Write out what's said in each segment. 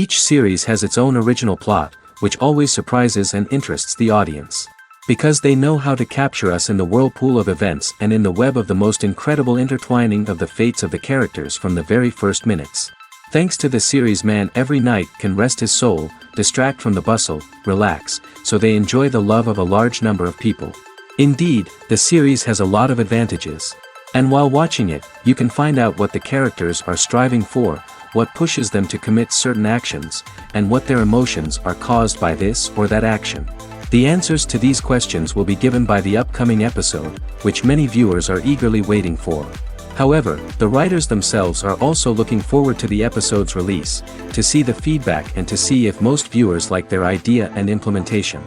Each series has its own original plot, which always surprises and interests the audience. Because they know how to capture us in the whirlpool of events and in the web of the most incredible intertwining of the fates of the characters from the very first minutes. Thanks to the series, man every night can rest his soul, distract from the bustle, relax, so they enjoy the love of a large number of people. Indeed, the series has a lot of advantages. And while watching it, you can find out what the characters are striving for, what pushes them to commit certain actions, and what their emotions are caused by this or that action. The answers to these questions will be given by the upcoming episode, which many viewers are eagerly waiting for. However, the writers themselves are also looking forward to the episode's release, to see the feedback and to see if most viewers like their idea and implementation.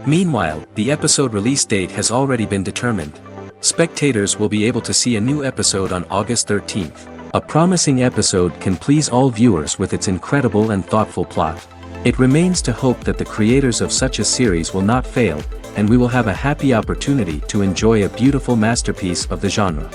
Meanwhile, the episode release date has already been determined. Spectators will be able to see a new episode on August 13th. A promising episode can please all viewers with its incredible and thoughtful plot. It remains to hope that the creators of such a series will not fail, and we will have a happy opportunity to enjoy a beautiful masterpiece of the genre.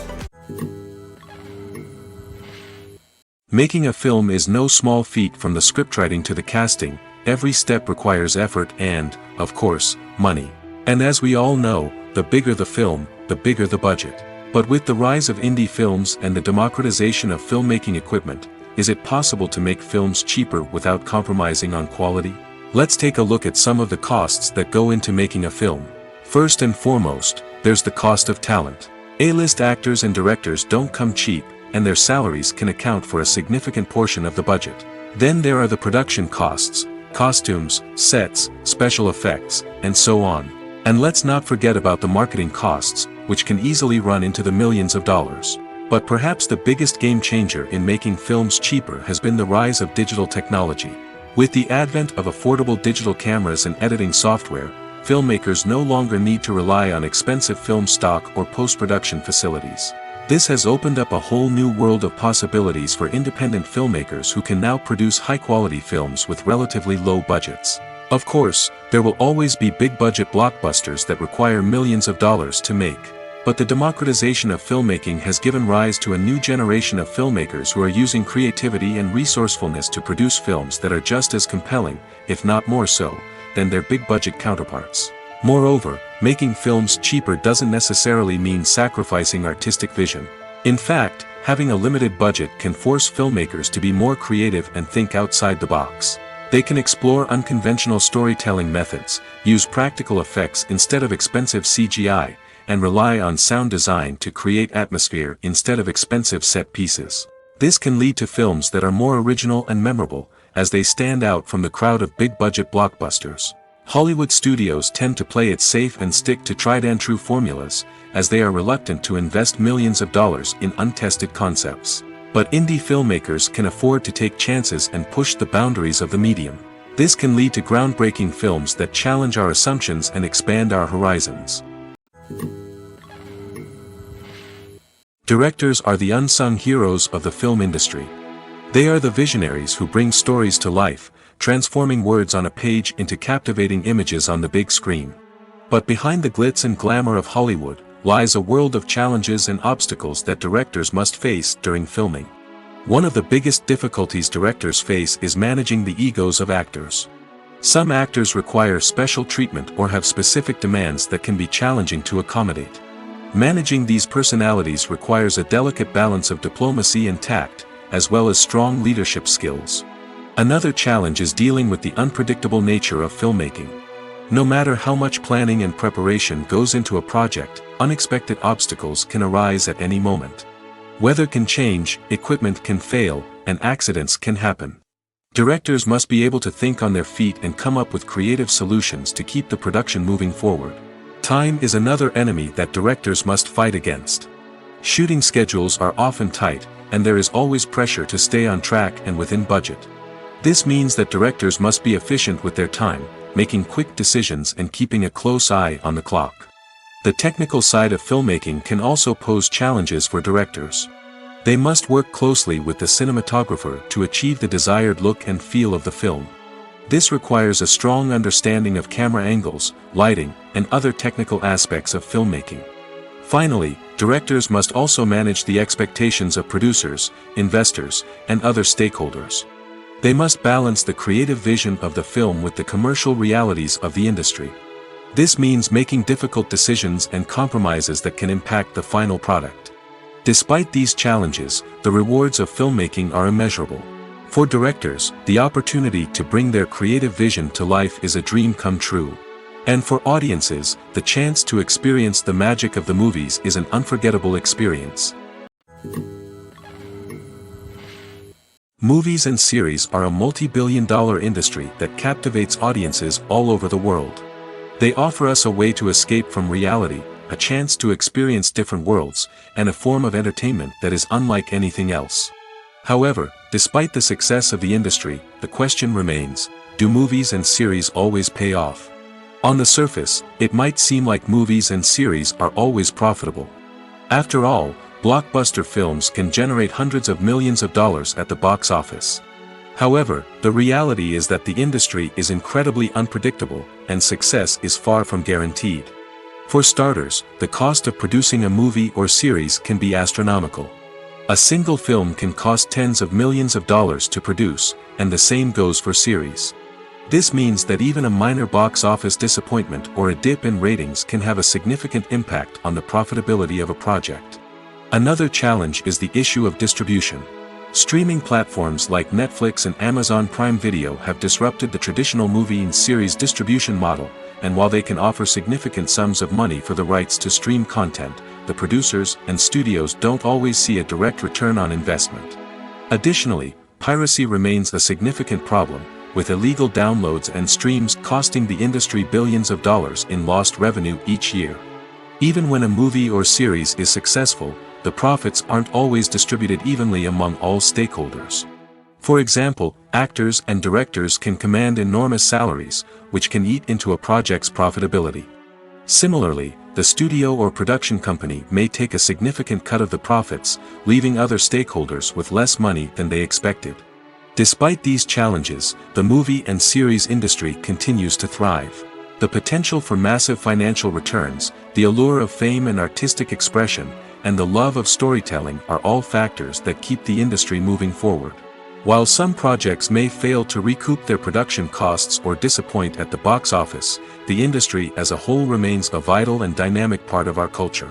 Making a film is no small feat. From the scriptwriting to the casting, every step requires effort and, of course, money. And as we all know, the bigger the film, the bigger the budget. But with the rise of indie films and the democratization of filmmaking equipment, is it possible to make films cheaper without compromising on quality? Let's take a look at some of the costs that go into making a film. First and foremost, there's the cost of talent. A-list actors and directors don't come cheap, and their salaries can account for a significant portion of the budget. Then there are the production costs, costumes, sets, special effects, and so on. And let's not forget about the marketing costs, which can easily run into the millions of dollars. But perhaps the biggest game changer in making films cheaper has been the rise of digital technology. With the advent of affordable digital cameras and editing software, filmmakers no longer need to rely on expensive film stock or post-production facilities. This has opened up a whole new world of possibilities for independent filmmakers who can now produce high-quality films with relatively low budgets. Of course, there will always be big-budget blockbusters that require millions of dollars to make. But the democratization of filmmaking has given rise to a new generation of filmmakers who are using creativity and resourcefulness to produce films that are just as compelling, if not more so, than their big-budget counterparts. Moreover, making films cheaper doesn't necessarily mean sacrificing artistic vision. In fact, having a limited budget can force filmmakers to be more creative and think outside the box. They can explore unconventional storytelling methods, use practical effects instead of expensive CGI, and rely on sound design to create atmosphere instead of expensive set pieces. This can lead to films that are more original and memorable, as they stand out from the crowd of big-budget blockbusters. Hollywood studios tend to play it safe and stick to tried-and-true formulas, as they are reluctant to invest millions of dollars in untested concepts. But indie filmmakers can afford to take chances and push the boundaries of the medium. This can lead to groundbreaking films that challenge our assumptions and expand our horizons. Directors are the unsung heroes of the film industry. They are the visionaries who bring stories to life, transforming words on a page into captivating images on the big screen. But behind the glitz and glamour of Hollywood lies a world of challenges and obstacles that directors must face during filming. One of the biggest difficulties directors face is managing the egos of actors. Some actors require special treatment or have specific demands that can be challenging to accommodate. Managing these personalities requires a delicate balance of diplomacy and tact, as well as strong leadership skills. Another challenge is dealing with the unpredictable nature of filmmaking. No matter how much planning and preparation goes into a project, unexpected obstacles can arise at any moment. Weather can change, equipment can fail, and accidents can happen. Directors must be able to think on their feet and come up with creative solutions to keep the production moving forward. Time is another enemy that directors must fight against. Shooting schedules are often tight, and there is always pressure to stay on track and within budget. This means that directors must be efficient with their time, making quick decisions and keeping a close eye on the clock. The technical side of filmmaking can also pose challenges for directors. They must work closely with the cinematographer to achieve the desired look and feel of the film. This requires a strong understanding of camera angles, lighting, and other technical aspects of filmmaking. Finally, directors must also manage the expectations of producers, investors, and other stakeholders. They must balance the creative vision of the film with the commercial realities of the industry. This means making difficult decisions and compromises that can impact the final product. Despite these challenges, the rewards of filmmaking are immeasurable. For directors, the opportunity to bring their creative vision to life is a dream come true. And for audiences, the chance to experience the magic of the movies is an unforgettable experience. Movies and series are a multi-billion-dollar industry that captivates audiences all over the world. They offer us a way to escape from reality, a chance to experience different worlds, and a form of entertainment that is unlike anything else. However, despite the success of the industry, the question remains, do movies and series always pay off? On the surface, it might seem like movies and series are always profitable. After all, blockbuster films can generate hundreds of millions of dollars at the box office. However, the reality is that the industry is incredibly unpredictable, and success is far from guaranteed. For starters, the cost of producing a movie or series can be astronomical. A single film can cost tens of millions of dollars to produce, and the same goes for series. This means that even a minor box office disappointment or a dip in ratings can have a significant impact on the profitability of a project. Another challenge is the issue of distribution. Streaming platforms like Netflix and Amazon Prime Video have disrupted the traditional movie and series distribution model, and while they can offer significant sums of money for the rights to stream content, the producers and studios don't always see a direct return on investment. Additionally, piracy remains a significant problem, with illegal downloads and streams costing the industry billions of dollars in lost revenue each year. Even when a movie or series is successful, the profits aren't always distributed evenly among all stakeholders. For example, actors and directors can command enormous salaries, which can eat into a project's profitability. Similarly, the studio or production company may take a significant cut of the profits, leaving other stakeholders with less money than they expected. Despite these challenges, the movie and series industry continues to thrive. The potential for massive financial returns, the allure of fame and artistic expression, and the love of storytelling are all factors that keep the industry moving forward. While some projects may fail to recoup their production costs or disappoint at the box office, the industry as a whole remains a vital and dynamic part of our culture.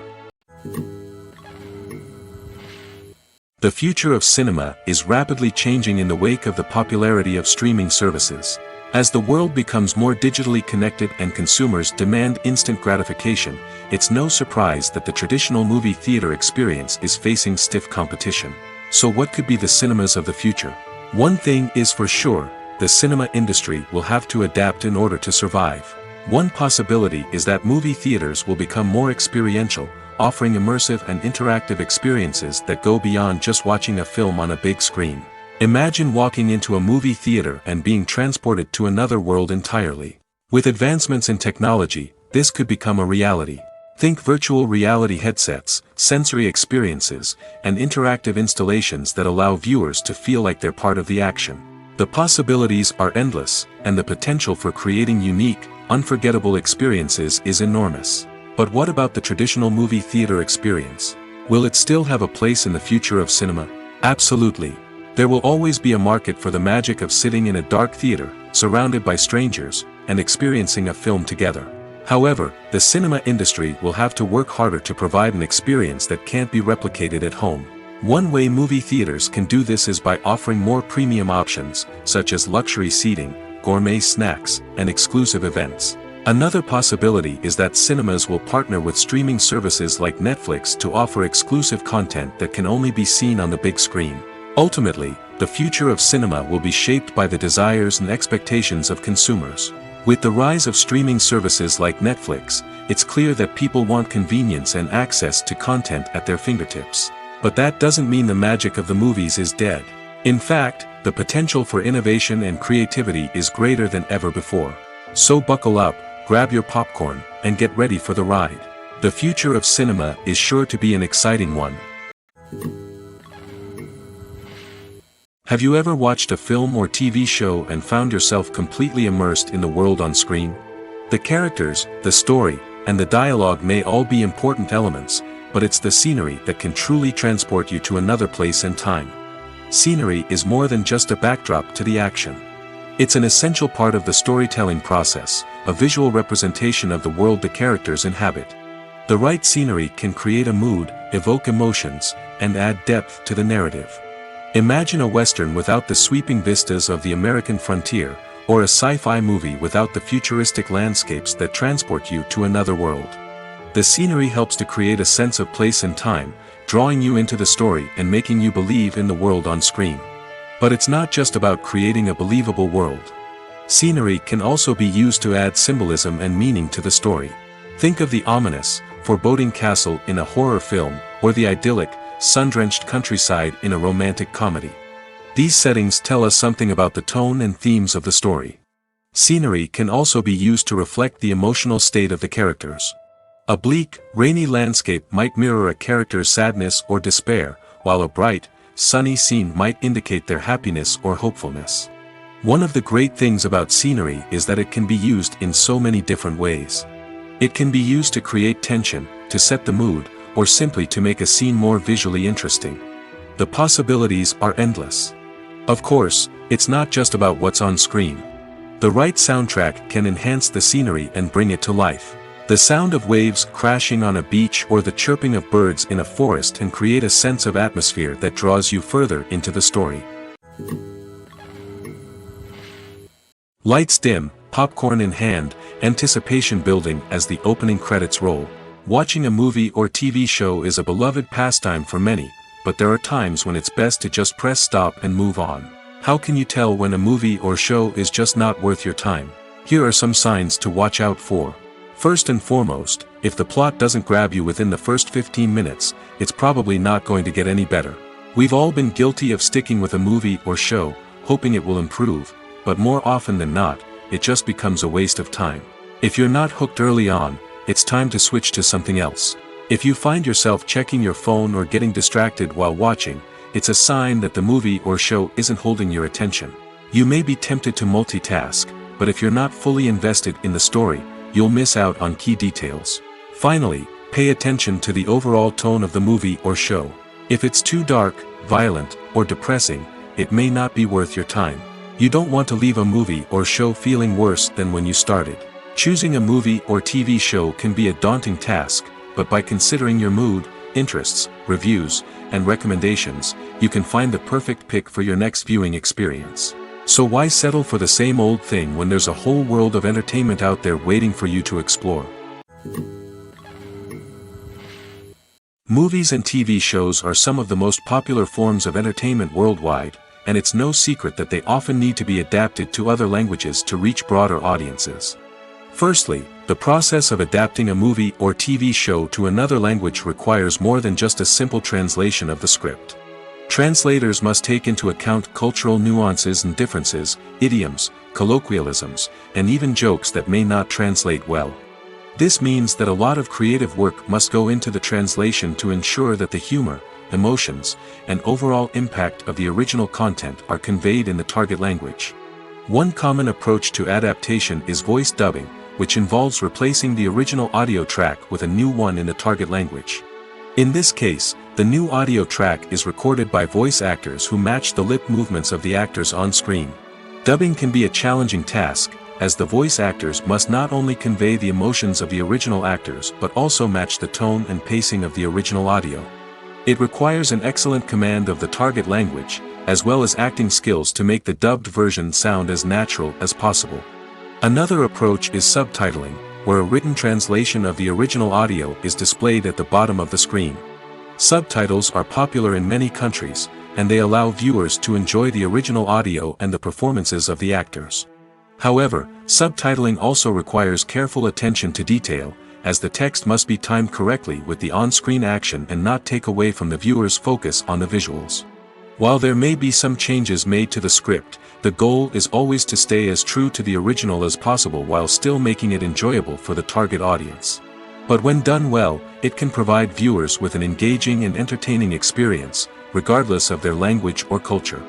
The future of cinema is rapidly changing in the wake of the popularity of streaming services. As the world becomes more digitally connected and consumers demand instant gratification, it's no surprise that the traditional movie theater experience is facing stiff competition. So what could be the cinemas of the future? One thing is for sure, the cinema industry will have to adapt in order to survive. One possibility is that movie theaters will become more experiential, offering immersive and interactive experiences that go beyond just watching a film on a big screen. Imagine walking into a movie theater and being transported to another world entirely. With advancements in technology, this could become a reality. Think virtual reality headsets, sensory experiences, and interactive installations that allow viewers to feel like they're part of the action. The possibilities are endless, and the potential for creating unique, unforgettable experiences is enormous. But what about the traditional movie theater experience? Will it still have a place in the future of cinema? Absolutely. There will always be a market for the magic of sitting in a dark theater, surrounded by strangers, and experiencing a film together. However, the cinema industry will have to work harder to provide an experience that can't be replicated at home. One way movie theaters can do this is by offering more premium options, such as luxury seating, gourmet snacks, and exclusive events. Another possibility is that cinemas will partner with streaming services like Netflix to offer exclusive content that can only be seen on the big screen. Ultimately, the future of cinema will be shaped by the desires and expectations of consumers. With the rise of streaming services like Netflix, it's clear that people want convenience and access to content at their fingertips. But that doesn't mean the magic of the movies is dead. In fact, the potential for innovation and creativity is greater than ever before. So buckle up, grab your popcorn, and get ready for the ride. The future of cinema is sure to be an exciting one. Have you ever watched a film or TV show and found yourself completely immersed in the world on screen? The characters, the story, and the dialogue may all be important elements, but it's the scenery that can truly transport you to another place and time. Scenery is more than just a backdrop to the action. It's an essential part of the storytelling process, a visual representation of the world the characters inhabit. The right scenery can create a mood, evoke emotions, and add depth to the narrative. Imagine a Western without the sweeping vistas of the American frontier, or a sci-fi movie without the futuristic landscapes that transport you to another world. The scenery helps to create a sense of place and time, drawing you into the story and making you believe in the world on screen. But it's not just about creating a believable world. Scenery can also be used to add symbolism and meaning to the story. Think of the ominous, foreboding castle in a horror film, or the idyllic, sun-drenched countryside in a romantic comedy. These settings tell us something about the tone and themes of the story. Scenery can also be used to reflect the emotional state of the characters. A bleak, rainy landscape might mirror a character's sadness or despair, while a bright, sunny scene might indicate their happiness or hopefulness. One of the great things about scenery is that it can be used in so many different ways. It can be used to create tension, to set the mood, or simply to make a scene more visually interesting. The possibilities are endless. Of course, it's not just about what's on screen. The right soundtrack can enhance the scenery and bring it to life. The sound of waves crashing on a beach or the chirping of birds in a forest can create a sense of atmosphere that draws you further into the story. Lights dim, popcorn in hand, anticipation building as the opening credits roll. Watching a movie or TV show is a beloved pastime for many, but there are times when it's best to just press stop and move on. How can you tell when a movie or show is just not worth your time? Here are some signs to watch out for. First and foremost, if the plot doesn't grab you within the first 15 minutes, it's probably not going to get any better. We've all been guilty of sticking with a movie or show, hoping it will improve, but more often than not, it just becomes a waste of time. If you're not hooked early on, it's time to switch to something else. If you find yourself checking your phone or getting distracted while watching, it's a sign that the movie or show isn't holding your attention. You may be tempted to multitask, but if you're not fully invested in the story, you'll miss out on key details. Finally, pay attention to the overall tone of the movie or show. If it's too dark, violent, or depressing, it may not be worth your time. You don't want to leave a movie or show feeling worse than when you started. Choosing a movie or TV show can be a daunting task, but by considering your mood, interests, reviews, and recommendations, you can find the perfect pick for your next viewing experience. So why settle for the same old thing when there's a whole world of entertainment out there waiting for you to explore? Movies and TV shows are some of the most popular forms of entertainment worldwide, and it's no secret that they often need to be adapted to other languages to reach broader audiences. Firstly, the process of adapting a movie or TV show to another language requires more than just a simple translation of the script. Translators must take into account cultural nuances and differences, idioms, colloquialisms, and even jokes that may not translate well. This means that a lot of creative work must go into the translation to ensure that the humor, emotions, and overall impact of the original content are conveyed in the target language. One common approach to adaptation is voice dubbing, which involves replacing the original audio track with a new one in the target language. In this case, the new audio track is recorded by voice actors who match the lip movements of the actors on screen. Dubbing can be a challenging task, as the voice actors must not only convey the emotions of the original actors but also match the tone and pacing of the original audio. It requires an excellent command of the target language, as well as acting skills to make the dubbed version sound as natural as possible. Another approach is subtitling, where a written translation of the original audio is displayed at the bottom of the screen. Subtitles are popular in many countries, and they allow viewers to enjoy the original audio and the performances of the actors. However, subtitling also requires careful attention to detail, as the text must be timed correctly with the on-screen action and not take away from the viewer's focus on the visuals. While there may be some changes made to the script, the goal is always to stay as true to the original as possible while still making it enjoyable for the target audience. But when done well, it can provide viewers with an engaging and entertaining experience, regardless of their language or culture.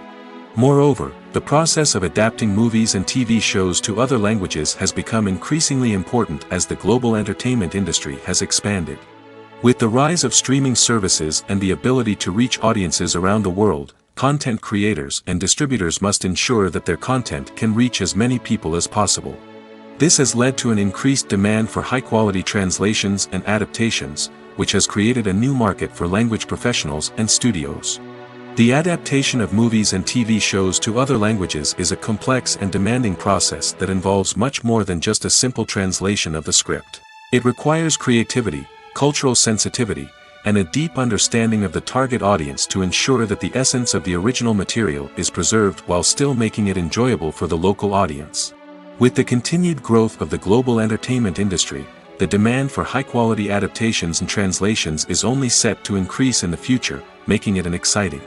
Moreover, the process of adapting movies and TV shows to other languages has become increasingly important as the global entertainment industry has expanded. With the rise of streaming services and the ability to reach audiences around the world, content creators and distributors must ensure that their content can reach as many people as possible. This has led to an increased demand for high-quality translations and adaptations, which has created a new market for language professionals and studios. The adaptation of movies and TV shows to other languages is a complex and demanding process that involves much more than just a simple translation of the script. It requires creativity, cultural sensitivity, and a deep understanding of the target audience to ensure that the essence of the original material is preserved while still making it enjoyable for the local audience. With the continued growth of the global entertainment industry, the demand for high-quality adaptations and translations is only set to increase in the future, making it an exciting.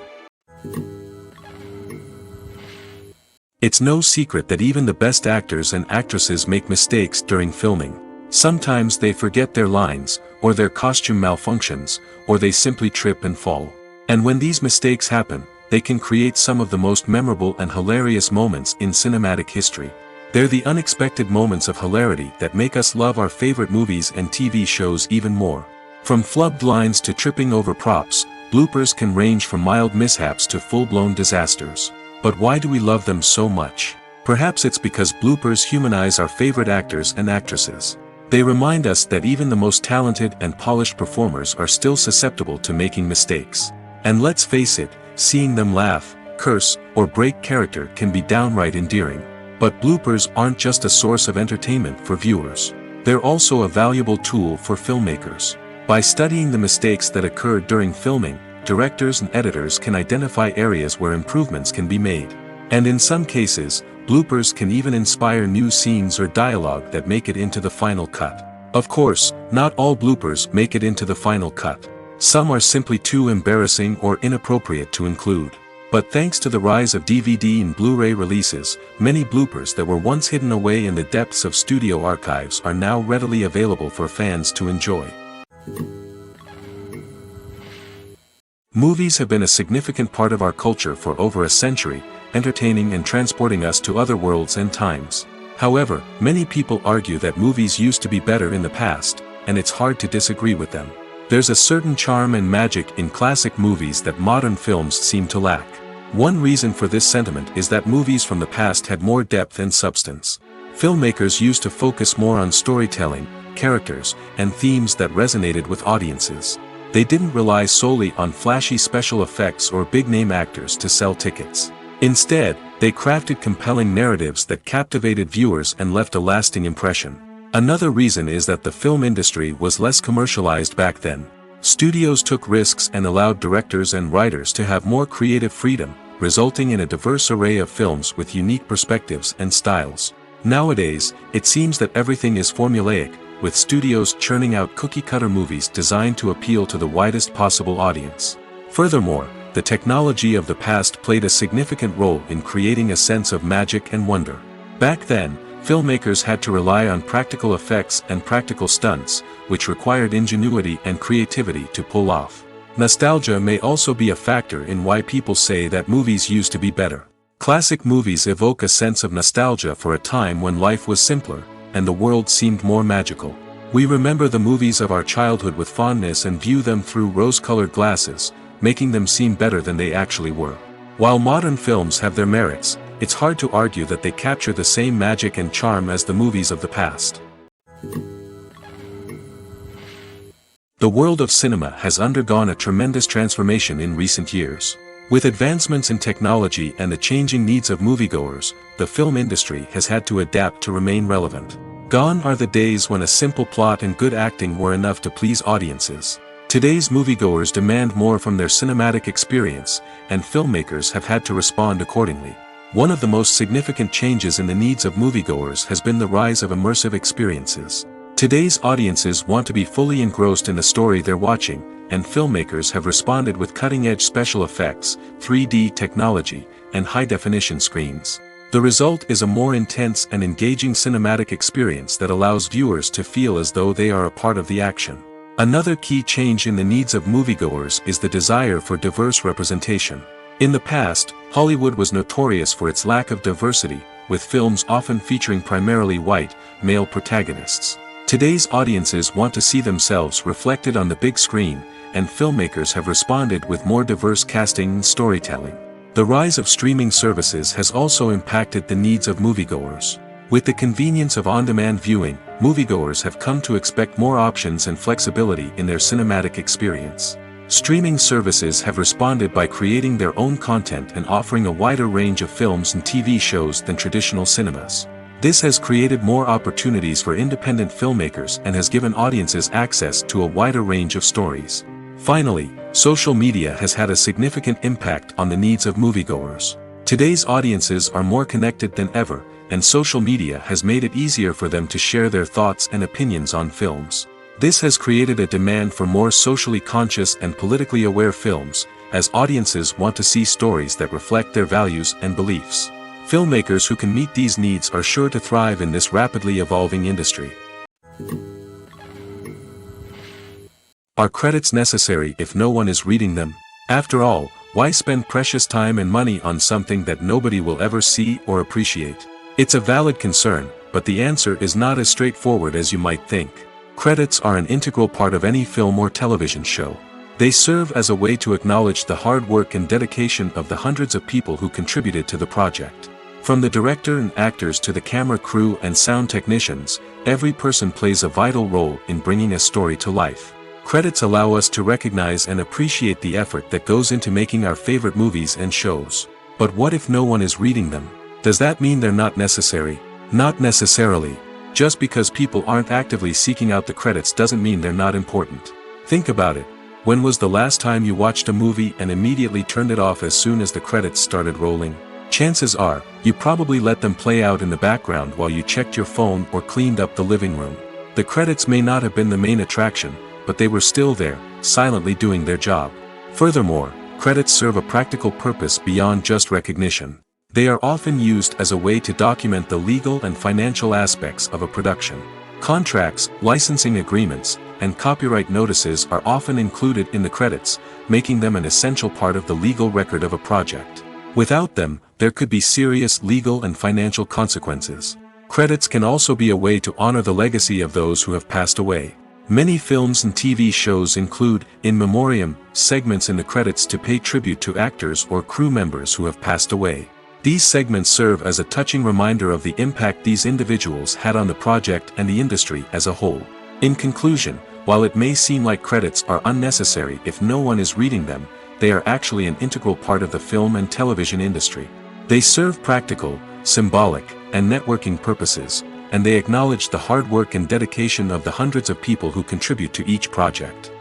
It's no secret that even the best actors and actresses make mistakes during filming. Sometimes they forget their lines, or their costume malfunctions, or they simply trip and fall. And when these mistakes happen, they can create some of the most memorable and hilarious moments in cinematic history. They're the unexpected moments of hilarity that make us love our favorite movies and TV shows even more. From flubbed lines to tripping over props, bloopers can range from mild mishaps to full-blown disasters. But why do we love them so much? Perhaps it's because bloopers humanize our favorite actors and actresses. They remind us that even the most talented and polished performers are still susceptible to making mistakes. And let's face it, seeing them laugh, curse, or break character can be downright endearing. But bloopers aren't just a source of entertainment for viewers. They're also a valuable tool for filmmakers. By studying the mistakes that occurred during filming, directors and editors can identify areas where improvements can be made. And in some cases, bloopers can even inspire new scenes or dialogue that make it into the final cut. Of course, not all bloopers make it into the final cut. Some are simply too embarrassing or inappropriate to include. But thanks to the rise of DVD and Blu-ray releases, many bloopers that were once hidden away in the depths of studio archives are now readily available for fans to enjoy. Movies have been a significant part of our culture for over a century, entertaining and transporting us to other worlds and times. However, many people argue that movies used to be better in the past, and it's hard to disagree with them. There's a certain charm and magic in classic movies that modern films seem to lack. One reason for this sentiment is that movies from the past had more depth and substance. Filmmakers used to focus more on storytelling, characters, and themes that resonated with audiences. They didn't rely solely on flashy special effects or big-name actors to sell tickets. Instead, they crafted compelling narratives that captivated viewers and left a lasting impression. Another reason is that the film industry was less commercialized back then. Studios took risks and allowed directors and writers to have more creative freedom, resulting in a diverse array of films with unique perspectives and styles. Nowadays, it seems that everything is formulaic, with studios churning out cookie-cutter movies designed to appeal to the widest possible audience. Furthermore, the technology of the past played a significant role in creating a sense of magic and wonder. Back then, filmmakers had to rely on practical effects and practical stunts, which required ingenuity and creativity to pull off. Nostalgia may also be a factor in why people say that movies used to be better. Classic movies evoke a sense of nostalgia for a time when life was simpler, and the world seemed more magical. We remember the movies of our childhood with fondness and view them through rose-colored glasses, making them seem better than they actually were. While modern films have their merits, it's hard to argue that they capture the same magic and charm as the movies of the past. The world of cinema has undergone a tremendous transformation in recent years. With advancements in technology and the changing needs of moviegoers, the film industry has had to adapt to remain relevant. Gone are the days when a simple plot and good acting were enough to please audiences. Today's moviegoers demand more from their cinematic experience, and filmmakers have had to respond accordingly. One of the most significant changes in the needs of moviegoers has been the rise of immersive experiences. Today's audiences want to be fully engrossed in the story they're watching, and filmmakers have responded with cutting-edge special effects, 3D technology, and high-definition screens. The result is a more intense and engaging cinematic experience that allows viewers to feel as though they are a part of the action. Another key change in the needs of moviegoers is the desire for diverse representation. In the past, Hollywood was notorious for its lack of diversity, with films often featuring primarily white, male protagonists. Today's audiences want to see themselves reflected on the big screen, and filmmakers have responded with more diverse casting and storytelling. The rise of streaming services has also impacted the needs of moviegoers. With the convenience of on-demand viewing, moviegoers have come to expect more options and flexibility in their cinematic experience. Streaming services have responded by creating their own content and offering a wider range of films and TV shows than traditional cinemas. This has created more opportunities for independent filmmakers and has given audiences access to a wider range of stories. Finally, social media has had a significant impact on the needs of moviegoers. Today's audiences are more connected than ever, and social media has made it easier for them to share their thoughts and opinions on films. This has created a demand for more socially conscious and politically aware films, as audiences want to see stories that reflect their values and beliefs. Filmmakers who can meet these needs are sure to thrive in this rapidly evolving industry. Are credits necessary if no one is reading them? After all, why spend precious time and money on something that nobody will ever see or appreciate? It's a valid concern, but the answer is not as straightforward as you might think. Credits are an integral part of any film or television show. They serve as a way to acknowledge the hard work and dedication of the hundreds of people who contributed to the project. From the director and actors to the camera crew and sound technicians, every person plays a vital role in bringing a story to life. Credits allow us to recognize and appreciate the effort that goes into making our favorite movies and shows. But what if no one is reading them? Does that mean they're not necessary? Not necessarily. Just because people aren't actively seeking out the credits doesn't mean they're not important. Think about it. When was the last time you watched a movie and immediately turned it off as soon as the credits started rolling? Chances are, you probably let them play out in the background while you checked your phone or cleaned up the living room. The credits may not have been the main attraction, but they were still there, silently doing their job. Furthermore, credits serve a practical purpose beyond just recognition. They are often used as a way to document the legal and financial aspects of a production. Contracts, licensing agreements, and copyright notices are often included in the credits, making them an essential part of the legal record of a project. Without them, there could be serious legal and financial consequences. Credits can also be a way to honor the legacy of those who have passed away. Many films and TV shows include, in memoriam, segments in the credits to pay tribute to actors or crew members who have passed away. These segments serve as a touching reminder of the impact these individuals had on the project and the industry as a whole. In conclusion, while it may seem like credits are unnecessary if no one is reading them, they are actually an integral part of the film and television industry. They serve practical, symbolic, and networking purposes, and they acknowledge the hard work and dedication of the hundreds of people who contribute to each project.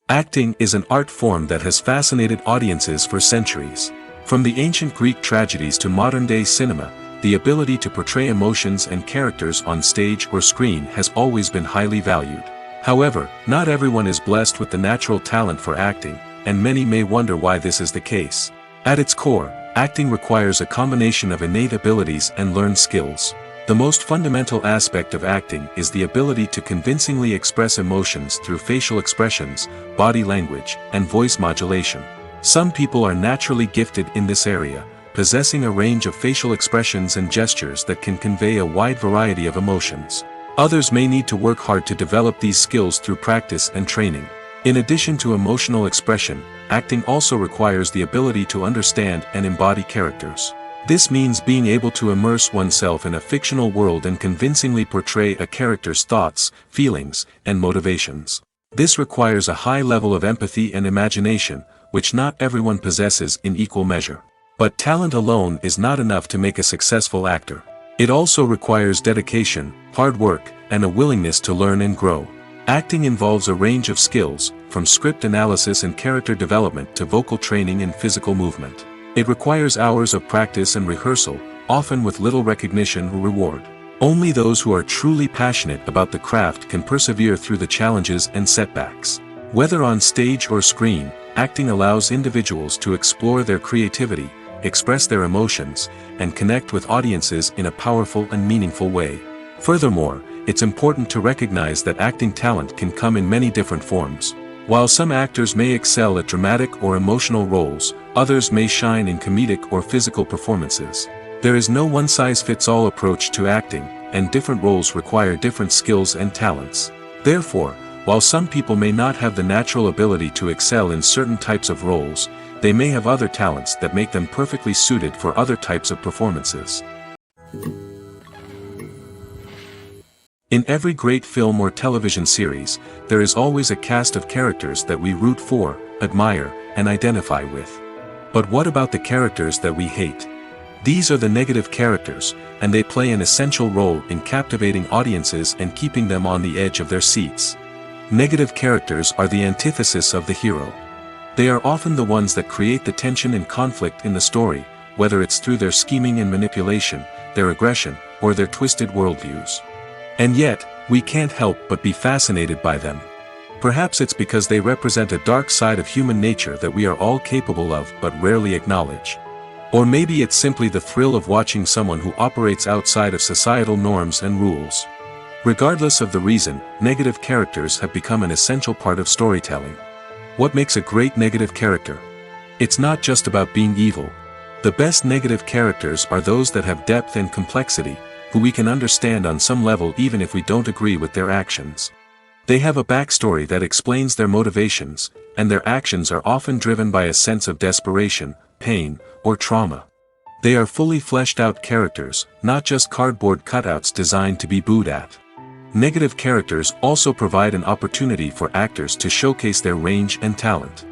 Acting is an art form that has fascinated audiences for centuries. From the ancient Greek tragedies to modern-day cinema, the ability to portray emotions and characters on stage or screen has always been highly valued. However, not everyone is blessed with the natural talent for acting, and many may wonder why this is the case. At its core, acting requires a combination of innate abilities and learned skills. The most fundamental aspect of acting is the ability to convincingly express emotions through facial expressions, body language, and voice modulation. Some people are naturally gifted in this area, possessing a range of facial expressions and gestures that can convey a wide variety of emotions. Others may need to work hard to develop these skills through practice and training. In addition to emotional expression, acting also requires the ability to understand and embody characters. This means being able to immerse oneself in a fictional world and convincingly portray a character's thoughts, feelings, and motivations. This requires a high level of empathy and imagination, which not everyone possesses in equal measure. But talent alone is not enough to make a successful actor. It also requires dedication, hard work, and a willingness to learn and grow. Acting involves a range of skills, from script analysis and character development to vocal training and physical movement. It requires hours of practice and rehearsal, often with little recognition or reward. Only those who are truly passionate about the craft can persevere through the challenges and setbacks. Whether on stage or screen, acting allows individuals to explore their creativity, express their emotions, and connect with audiences in a powerful and meaningful way. Furthermore, it's important to recognize that acting talent can come in many different forms. While some actors may excel at dramatic or emotional roles, others may shine in comedic or physical performances. There is no one-size-fits-all approach to acting, and different roles require different skills and talents. Therefore, While some people may not have the natural ability to excel in certain types of roles, they may have other talents that make them perfectly suited for other types of performances. In every great film or television series, there is always a cast of characters that we root for, admire, and identify with. But what about the characters that we hate? These are the negative characters, and they play an essential role in captivating audiences and keeping them on the edge of their seats. Negative characters are the antithesis of the hero. They are often the ones that create the tension and conflict in the story, whether it's through their scheming and manipulation, their aggression, or their twisted worldviews. And yet, we can't help but be fascinated by them. Perhaps it's because they represent a dark side of human nature that we are all capable of but rarely acknowledge. Or maybe it's simply the thrill of watching someone who operates outside of societal norms and rules. Regardless of the reason, negative characters have become an essential part of storytelling. What makes a great negative character? It's not just about being evil. The best negative characters are those that have depth and complexity, who we can understand on some level even if we don't agree with their actions. They have a backstory that explains their motivations, and their actions are often driven by a sense of desperation, pain, or trauma. They are fully fleshed out characters, not just cardboard cutouts designed to be booed at. Negative characters also provide an opportunity for actors to showcase their range and talent.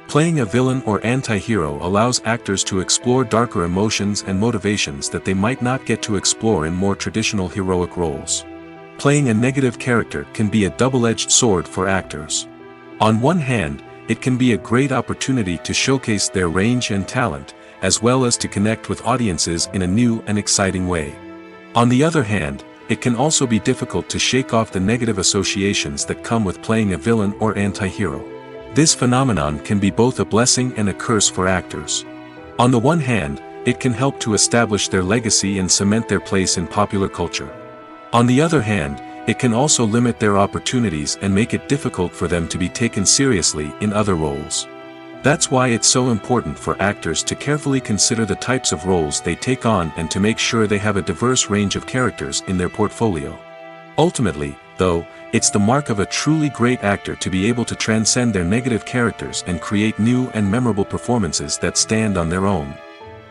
Playing a villain or anti-hero allows actors to explore darker emotions and motivations that they might not get to explore in more traditional heroic roles. Playing a negative character can be a double-edged sword for actors. On one hand, it can be a great opportunity to showcase their range and talent, as well as to connect with audiences in a new and exciting way. On the other hand, it can also be difficult to shake off the negative associations that come with playing a villain or anti-hero. This phenomenon can be both a blessing and a curse for actors. On the one hand, it can help to establish their legacy and cement their place in popular culture. On the other hand, it can also limit their opportunities and make it difficult for them to be taken seriously in other roles. That's why it's so important for actors to carefully consider the types of roles they take on and to make sure they have a diverse range of characters in their portfolio. Ultimately, though, it's the mark of a truly great actor to be able to transcend their negative characters and create new and memorable performances that stand on their own.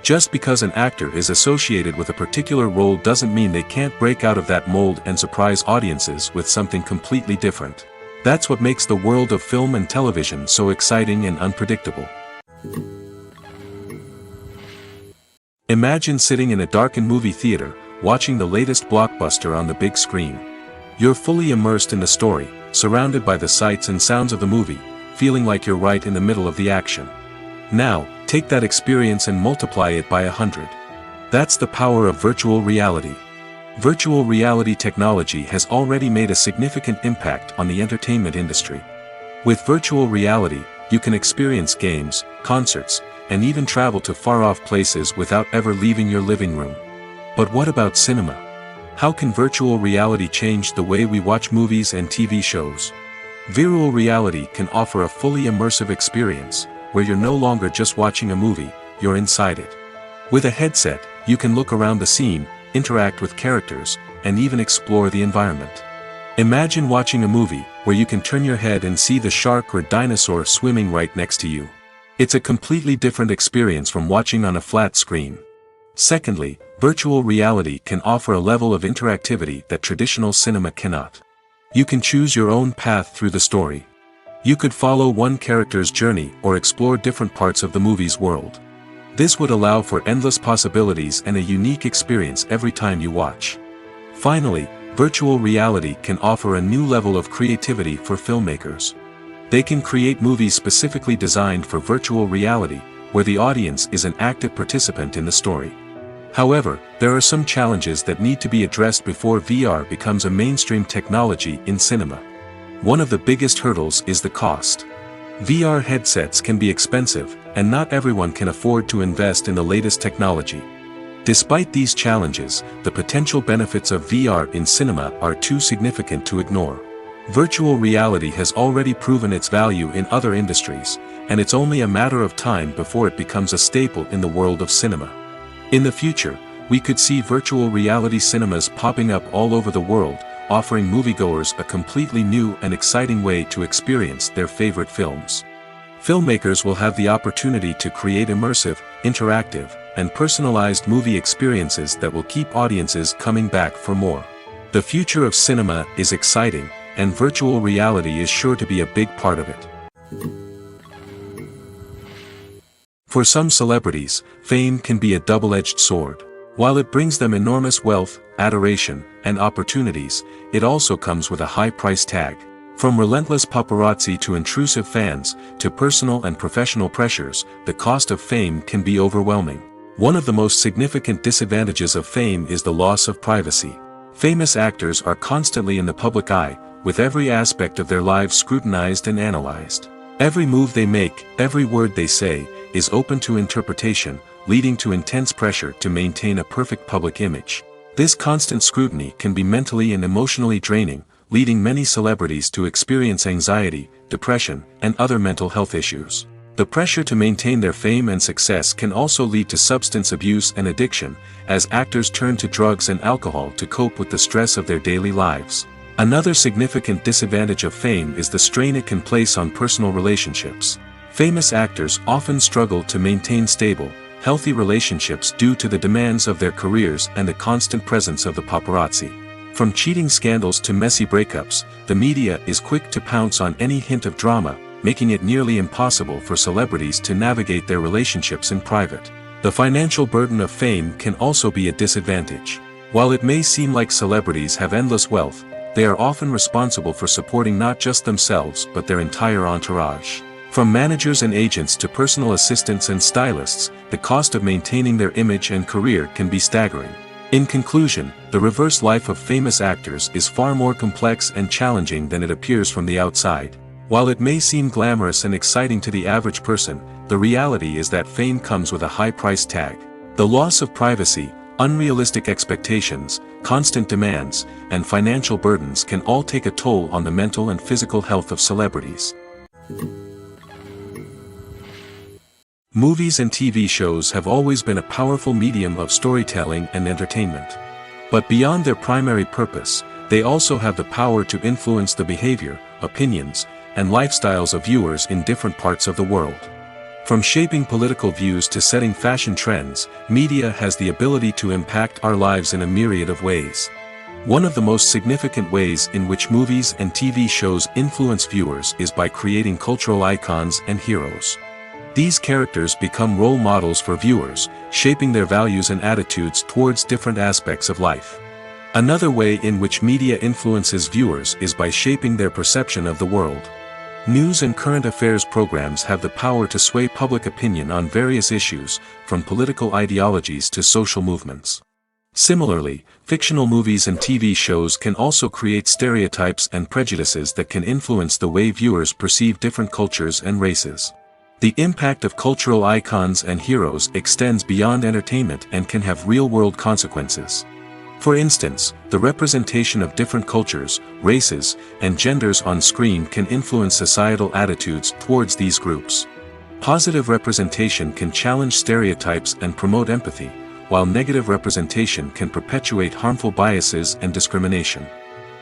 Just because an actor is associated with a particular role doesn't mean they can't break out of that mold and surprise audiences with something completely different. That's what makes the world of film and television so exciting and unpredictable. Imagine sitting in a darkened movie theater, watching the latest blockbuster on the big screen. You're fully immersed in the story, surrounded by the sights and sounds of the movie, feeling like you're right in the middle of the action. Now, take that experience and multiply it by 100. That's the power of virtual reality. Virtual reality technology has already made a significant impact on the entertainment industry. With virtual reality, you can experience games, concerts, and even travel to far-off places without ever leaving your living room. But what about cinema? How can virtual reality change the way we watch movies and TV shows? Virtual reality can offer a fully immersive experience, where you're no longer just watching a movie, you're inside it. With a headset, you can look around the scene, interact with characters, and even explore the environment. Imagine watching a movie where you can turn your head and see the shark or dinosaur swimming right next to you. It's a completely different experience from watching on a flat screen. Secondly, virtual reality can offer a level of interactivity that traditional cinema cannot. You can choose your own path through the story. You could follow one character's journey or explore different parts of the movie's world. This would allow for endless possibilities and a unique experience every time you watch. Finally, virtual reality can offer a new level of creativity for filmmakers. They can create movies specifically designed for virtual reality, where the audience is an active participant in the story. However, there are some challenges that need to be addressed before VR becomes a mainstream technology in cinema. One of the biggest hurdles is the cost. VR headsets can be expensive, and not everyone can afford to invest in the latest technology. Despite these challenges, the potential benefits of VR in cinema are too significant to ignore. Virtual reality has already proven its value in other industries, and it's only a matter of time before it becomes a staple in the world of cinema. In the future, we could see virtual reality cinemas popping up all over the world, offering moviegoers a completely new and exciting way to experience their favorite films. Filmmakers will have the opportunity to create immersive, interactive, and personalized movie experiences that will keep audiences coming back for more. The future of cinema is exciting, and virtual reality is sure to be a big part of it. For some celebrities, fame can be a double-edged sword. While it brings them enormous wealth, adoration, and opportunities, it also comes with a high price tag. From relentless paparazzi to intrusive fans, to personal and professional pressures, the cost of fame can be overwhelming. One of the most significant disadvantages of fame is the loss of privacy. Famous actors are constantly in the public eye, with every aspect of their lives scrutinized and analyzed. Every move they make, every word they say, is open to interpretation, leading to intense pressure to maintain a perfect public image. This constant scrutiny can be mentally and emotionally draining, leading many celebrities to experience anxiety, depression, and other mental health issues. The pressure to maintain their fame and success can also lead to substance abuse and addiction, as actors turn to drugs and alcohol to cope with the stress of their daily lives. Another significant disadvantage of fame is the strain it can place on personal relationships. Famous actors often struggle to maintain stable, healthy relationships due to the demands of their careers and the constant presence of the paparazzi. From cheating scandals to messy breakups, the media is quick to pounce on any hint of drama, making it nearly impossible for celebrities to navigate their relationships in private. The financial burden of fame can also be a disadvantage. While it may seem like celebrities have endless wealth, they are often responsible for supporting not just themselves but their entire entourage. From managers and agents to personal assistants and stylists, the cost of maintaining their image and career can be staggering. In conclusion, the reverse life of famous actors is far more complex and challenging than it appears from the outside. While it may seem glamorous and exciting to the average person, the reality is that fame comes with a high price tag. The loss of privacy, unrealistic expectations, constant demands, and financial burdens can all take a toll on the mental and physical health of celebrities. Movies and TV shows have always been a powerful medium of storytelling and entertainment. But beyond their primary purpose, they also have the power to influence the behavior, opinions, and lifestyles of viewers in different parts of the world. From shaping political views to setting fashion trends, media has the ability to impact our lives in a myriad of ways. One of the most significant ways in which movies and TV shows influence viewers is by creating cultural icons and heroes. These characters become role models for viewers, shaping their values and attitudes towards different aspects of life. Another way in which media influences viewers is by shaping their perception of the world. News and current affairs programs have the power to sway public opinion on various issues, from political ideologies to social movements. Similarly, fictional movies and TV shows can also create stereotypes and prejudices that can influence the way viewers perceive different cultures and races. The impact of cultural icons and heroes extends beyond entertainment and can have real-world consequences. For instance, the representation of different cultures, races, and genders on screen can influence societal attitudes towards these groups. Positive representation can challenge stereotypes and promote empathy, while negative representation can perpetuate harmful biases and discrimination.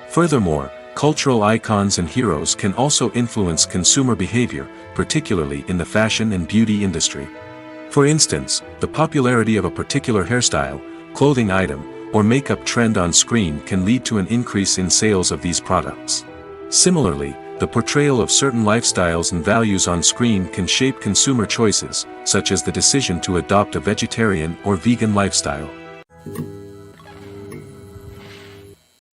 Furthermore, cultural icons and heroes can also influence consumer behavior, particularly in the fashion and beauty industry. For instance, the popularity of a particular hairstyle, clothing item, or makeup trend on screen can lead to an increase in sales of these products. Similarly, the portrayal of certain lifestyles and values on screen can shape consumer choices, such as the decision to adopt a vegetarian or vegan lifestyle.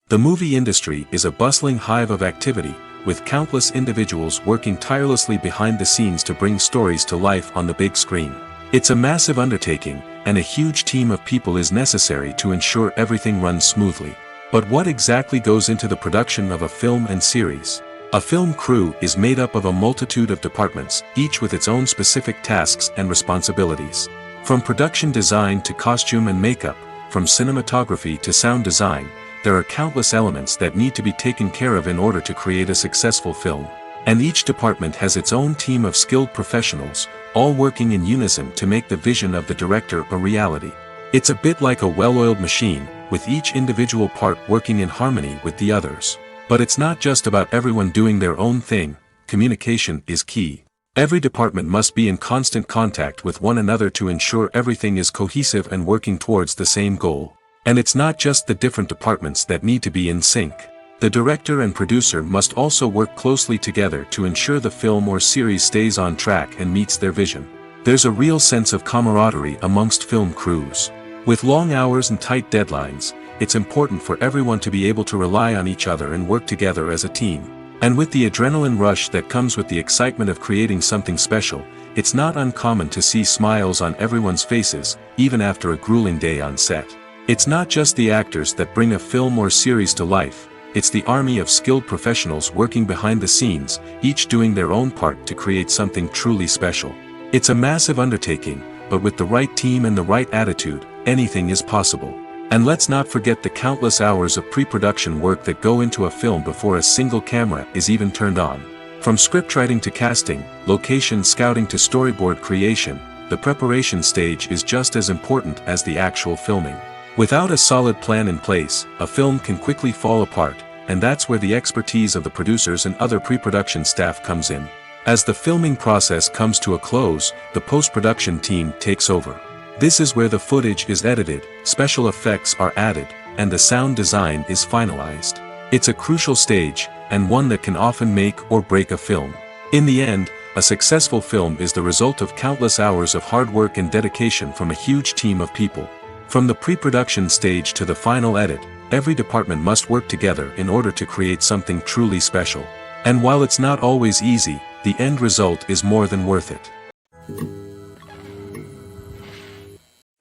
The movie industry is a bustling hive of activity, with countless individuals working tirelessly behind the scenes to bring stories to life on the big screen. It's a massive undertaking, and a huge team of people is necessary to ensure everything runs smoothly. But what exactly goes into the production of a film and series? A film crew is made up of a multitude of departments, each with its own specific tasks and responsibilities. From production design to costume and makeup, from cinematography to sound design, there are countless elements that need to be taken care of in order to create a successful film. And each department has its own team of skilled professionals, all working in unison to make the vision of the director a reality. It's a bit like a well-oiled machine, with each individual part working in harmony with the others. But it's not just about everyone doing their own thing, communication is key. Every department must be in constant contact with one another to ensure everything is cohesive and working towards the same goal. And it's not just the different departments that need to be in sync. The director and producer must also work closely together to ensure the film or series stays on track and meets their vision. There's a real sense of camaraderie amongst film crews. With long hours and tight deadlines, it's important for everyone to be able to rely on each other and work together as a team. And with the adrenaline rush that comes with the excitement of creating something special, it's not uncommon to see smiles on everyone's faces, even after a grueling day on set. It's not just the actors that bring a film or series to life, it's the army of skilled professionals working behind the scenes, each doing their own part to create something truly special. It's a massive undertaking, but with the right team and the right attitude, anything is possible. And let's not forget the countless hours of pre-production work that go into a film before a single camera is even turned on. From scriptwriting to casting, location scouting to storyboard creation, the preparation stage is just as important as the actual filming. Without a solid plan in place, a film can quickly fall apart, and that's where the expertise of the producers and other pre-production staff comes in. As the filming process comes to a close, the post-production team takes over. This is where the footage is edited, special effects are added, and the sound design is finalized. It's a crucial stage, and one that can often make or break a film. In the end, a successful film is the result of countless hours of hard work and dedication from a huge team of people. From the pre-production stage to the final edit, every department must work together in order to create something truly special. And while it's not always easy, the end result is more than worth it.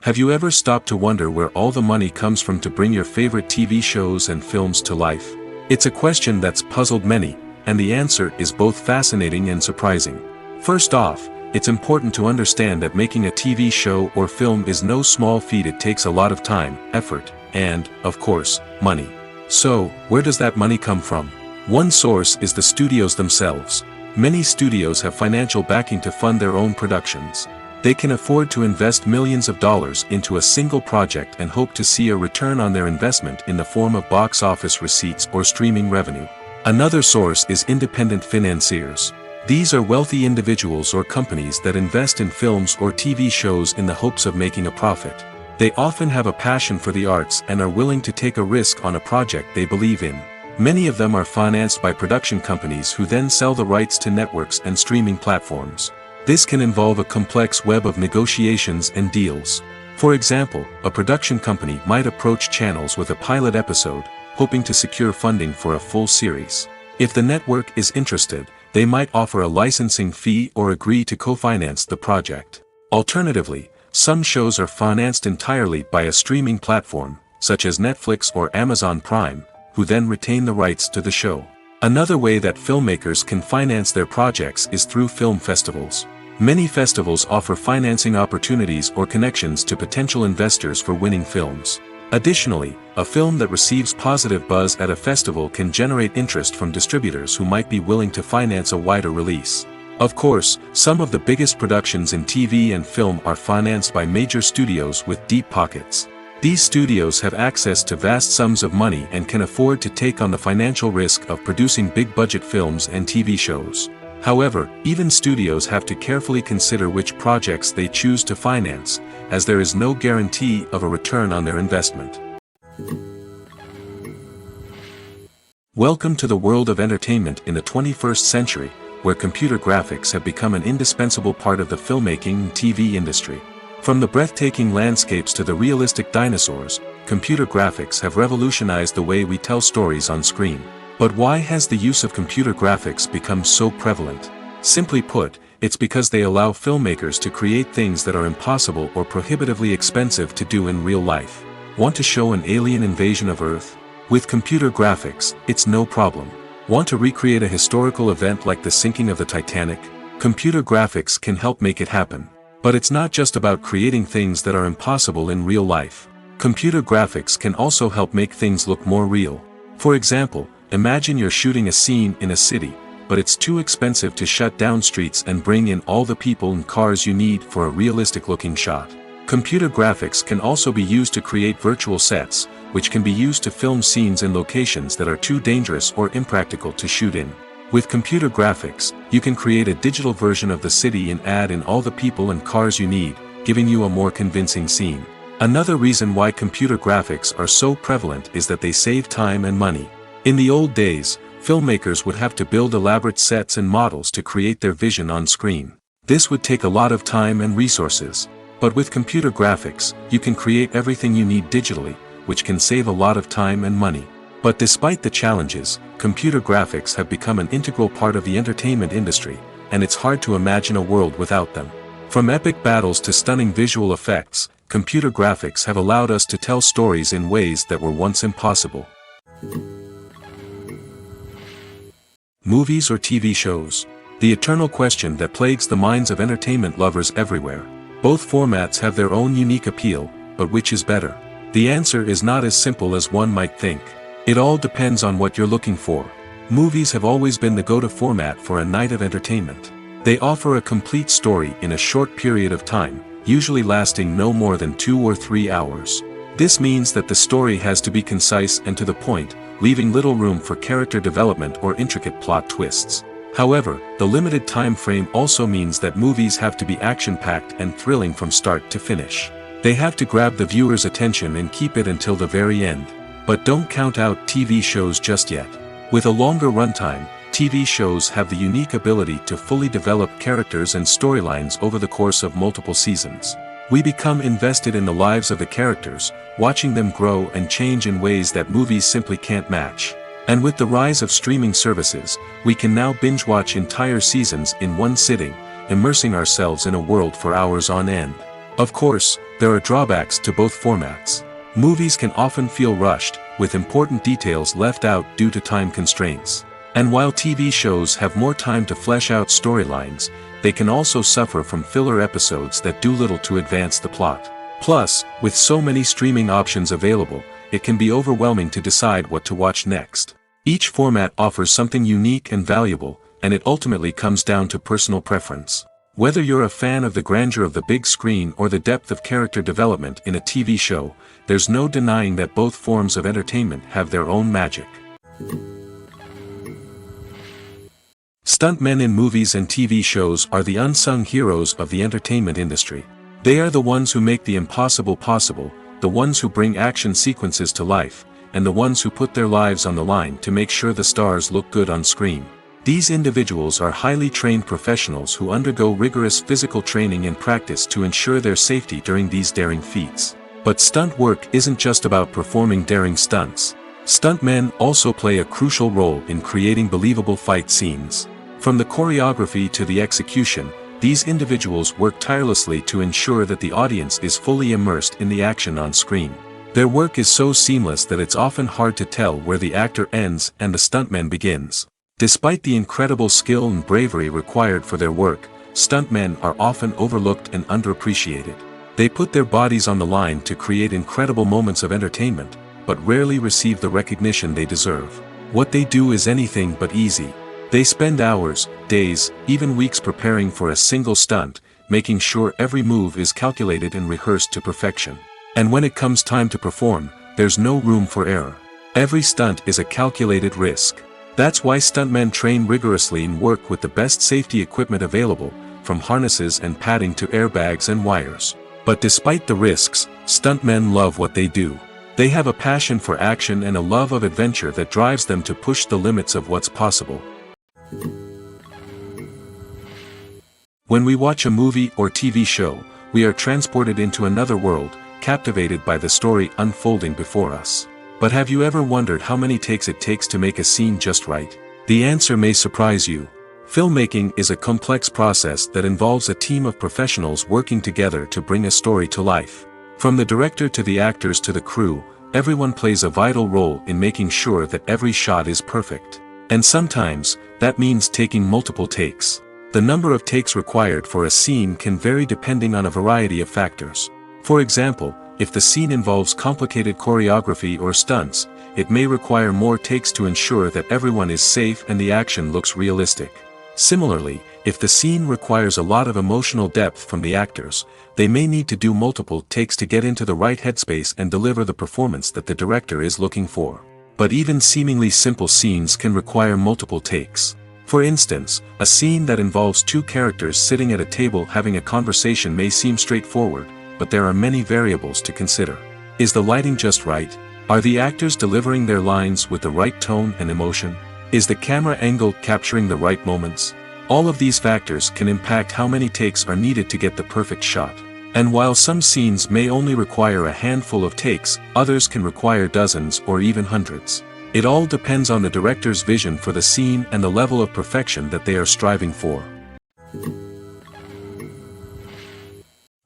Have you ever stopped to wonder where all the money comes from to bring your favorite TV shows and films to life? It's a question that's puzzled many, and the answer is both fascinating and surprising. First off, it's important to understand that making a TV show or film is no small feat. It takes a lot of time, effort, and, of course, money. So, where does that money come from? One source is the studios themselves. Many studios have financial backing to fund their own productions. They can afford to invest millions of dollars into a single project and hope to see a return on their investment in the form of box office receipts or streaming revenue. Another source is independent financiers. These are wealthy individuals or companies that invest in films or TV shows in the hopes of making a profit. They often have a passion for the arts and are willing to take a risk on a project they believe in. Many of them are financed by production companies who then sell the rights to networks and streaming platforms. This can involve a complex web of negotiations and deals. For example, a production company might approach channels with a pilot episode, hoping to secure funding for a full series. If the network is interested, they might offer a licensing fee or agree to co-finance the project. Alternatively, some shows are financed entirely by a streaming platform, such as Netflix or Amazon Prime, who then retain the rights to the show. Another way that filmmakers can finance their projects is through film festivals. Many festivals offer financing opportunities or connections to potential investors for winning films. Additionally, a film that receives positive buzz at a festival can generate interest from distributors who might be willing to finance a wider release. Of course, some of the biggest productions in TV and film are financed by major studios with deep pockets. These studios have access to vast sums of money and can afford to take on the financial risk of producing big-budget films and TV shows. However, even studios have to carefully consider which projects they choose to finance, as there is no guarantee of a return on their investment. Welcome to the world of entertainment in the 21st century, where computer graphics have become an indispensable part of the filmmaking and TV industry. From the breathtaking landscapes to the realistic dinosaurs, computer graphics have revolutionized the way we tell stories on screen. But why has the use of computer graphics become so prevalent? Simply put, it's because they allow filmmakers to create things that are impossible or prohibitively expensive to do in real life. Want to show an alien invasion of Earth? With computer graphics, it's no problem. Want to recreate a historical event like the sinking of the Titanic? Computer graphics can help make it happen. But it's not just about creating things that are impossible in real life. Computer graphics can also help make things look more real. For example, imagine you're shooting a scene in a city, but it's too expensive to shut down streets and bring in all the people and cars you need for a realistic-looking shot. Computer graphics can also be used to create virtual sets, which can be used to film scenes in locations that are too dangerous or impractical to shoot in. With computer graphics, you can create a digital version of the city and add in all the people and cars you need, giving you a more convincing scene. Another reason why computer graphics are so prevalent is that they save time and money. In the old days, filmmakers would have to build elaborate sets and models to create their vision on screen. This would take a lot of time and resources. But with computer graphics, you can create everything you need digitally, which can save a lot of time and money. But despite the challenges, computer graphics have become an integral part of the entertainment industry, and it's hard to imagine a world without them. From epic battles to stunning visual effects, computer graphics have allowed us to tell stories in ways that were once impossible. Movies or TV shows? The eternal question that plagues the minds of entertainment lovers everywhere. Both formats have their own unique appeal, but which is better? The answer is not as simple as one might think. It all depends on what you're looking for. Movies have always been the go-to format for a night of entertainment. They offer a complete story in a short period of time, usually lasting no more than 2 or 3 hours. This means that the story has to be concise and to the point, leaving little room for character development or intricate plot twists. However, the limited time frame also means that movies have to be action-packed and thrilling from start to finish. They have to grab the viewer's attention and keep it until the very end. But don't count out TV shows just yet. With a longer runtime, TV shows have the unique ability to fully develop characters and storylines over the course of multiple seasons. We become invested in the lives of the characters, watching them grow and change in ways that movies simply can't match. And with the rise of streaming services, we can now binge-watch entire seasons in one sitting, immersing ourselves in a world for hours on end. Of course, there are drawbacks to both formats. Movies can often feel rushed, with important details left out due to time constraints. And while TV shows have more time to flesh out storylines, they can also suffer from filler episodes that do little to advance the plot. Plus, with so many streaming options available, it can be overwhelming to decide what to watch next. Each format offers something unique and valuable, and it ultimately comes down to personal preference. Whether you're a fan of the grandeur of the big screen or the depth of character development in a TV show, there's no denying that both forms of entertainment have their own magic. Stuntmen in movies and TV shows are the unsung heroes of the entertainment industry. They are the ones who make the impossible possible, the ones who bring action sequences to life, and the ones who put their lives on the line to make sure the stars look good on screen. These individuals are highly trained professionals who undergo rigorous physical training and practice to ensure their safety during these daring feats. But stunt work isn't just about performing daring stunts. Stuntmen also play a crucial role in creating believable fight scenes. From the choreography to the execution, these individuals work tirelessly to ensure that the audience is fully immersed in the action on screen. Their work is so seamless that it's often hard to tell where the actor ends and the stuntman begins. Despite the incredible skill and bravery required for their work, stuntmen are often overlooked and underappreciated. They put their bodies on the line to create incredible moments of entertainment, but rarely receive the recognition they deserve. What they do is anything but easy. They spend hours, days, even weeks preparing for a single stunt, making sure every move is calculated and rehearsed to perfection. And when it comes time to perform, there's no room for error. Every stunt is a calculated risk. That's why stuntmen train rigorously and work with the best safety equipment available, from harnesses and padding to airbags and wires. But despite the risks, stuntmen love what they do. They have a passion for action and a love of adventure that drives them to push the limits of what's possible. When we watch a movie or TV show, we are transported into another world, captivated by the story unfolding before us. But have you ever wondered how many takes it takes to make a scene just right? The answer may surprise you. Filmmaking is a complex process that involves a team of professionals working together to bring a story to life. From the director to the actors to the crew, everyone plays a vital role in making sure that every shot is perfect. And sometimes, that means taking multiple takes. The number of takes required for a scene can vary depending on a variety of factors. For example, if the scene involves complicated choreography or stunts, it may require more takes to ensure that everyone is safe and the action looks realistic. Similarly, if the scene requires a lot of emotional depth from the actors, they may need to do multiple takes to get into the right headspace and deliver the performance that the director is looking for. But even seemingly simple scenes can require multiple takes. For instance, a scene that involves two characters sitting at a table having a conversation may seem straightforward, but there are many variables to consider. Is the lighting just right? Are the actors delivering their lines with the right tone and emotion? Is the camera angle capturing the right moments? All of these factors can impact how many takes are needed to get the perfect shot. And while some scenes may only require a handful of takes, others can require dozens or even hundreds. It all depends on the director's vision for the scene and the level of perfection that they are striving for.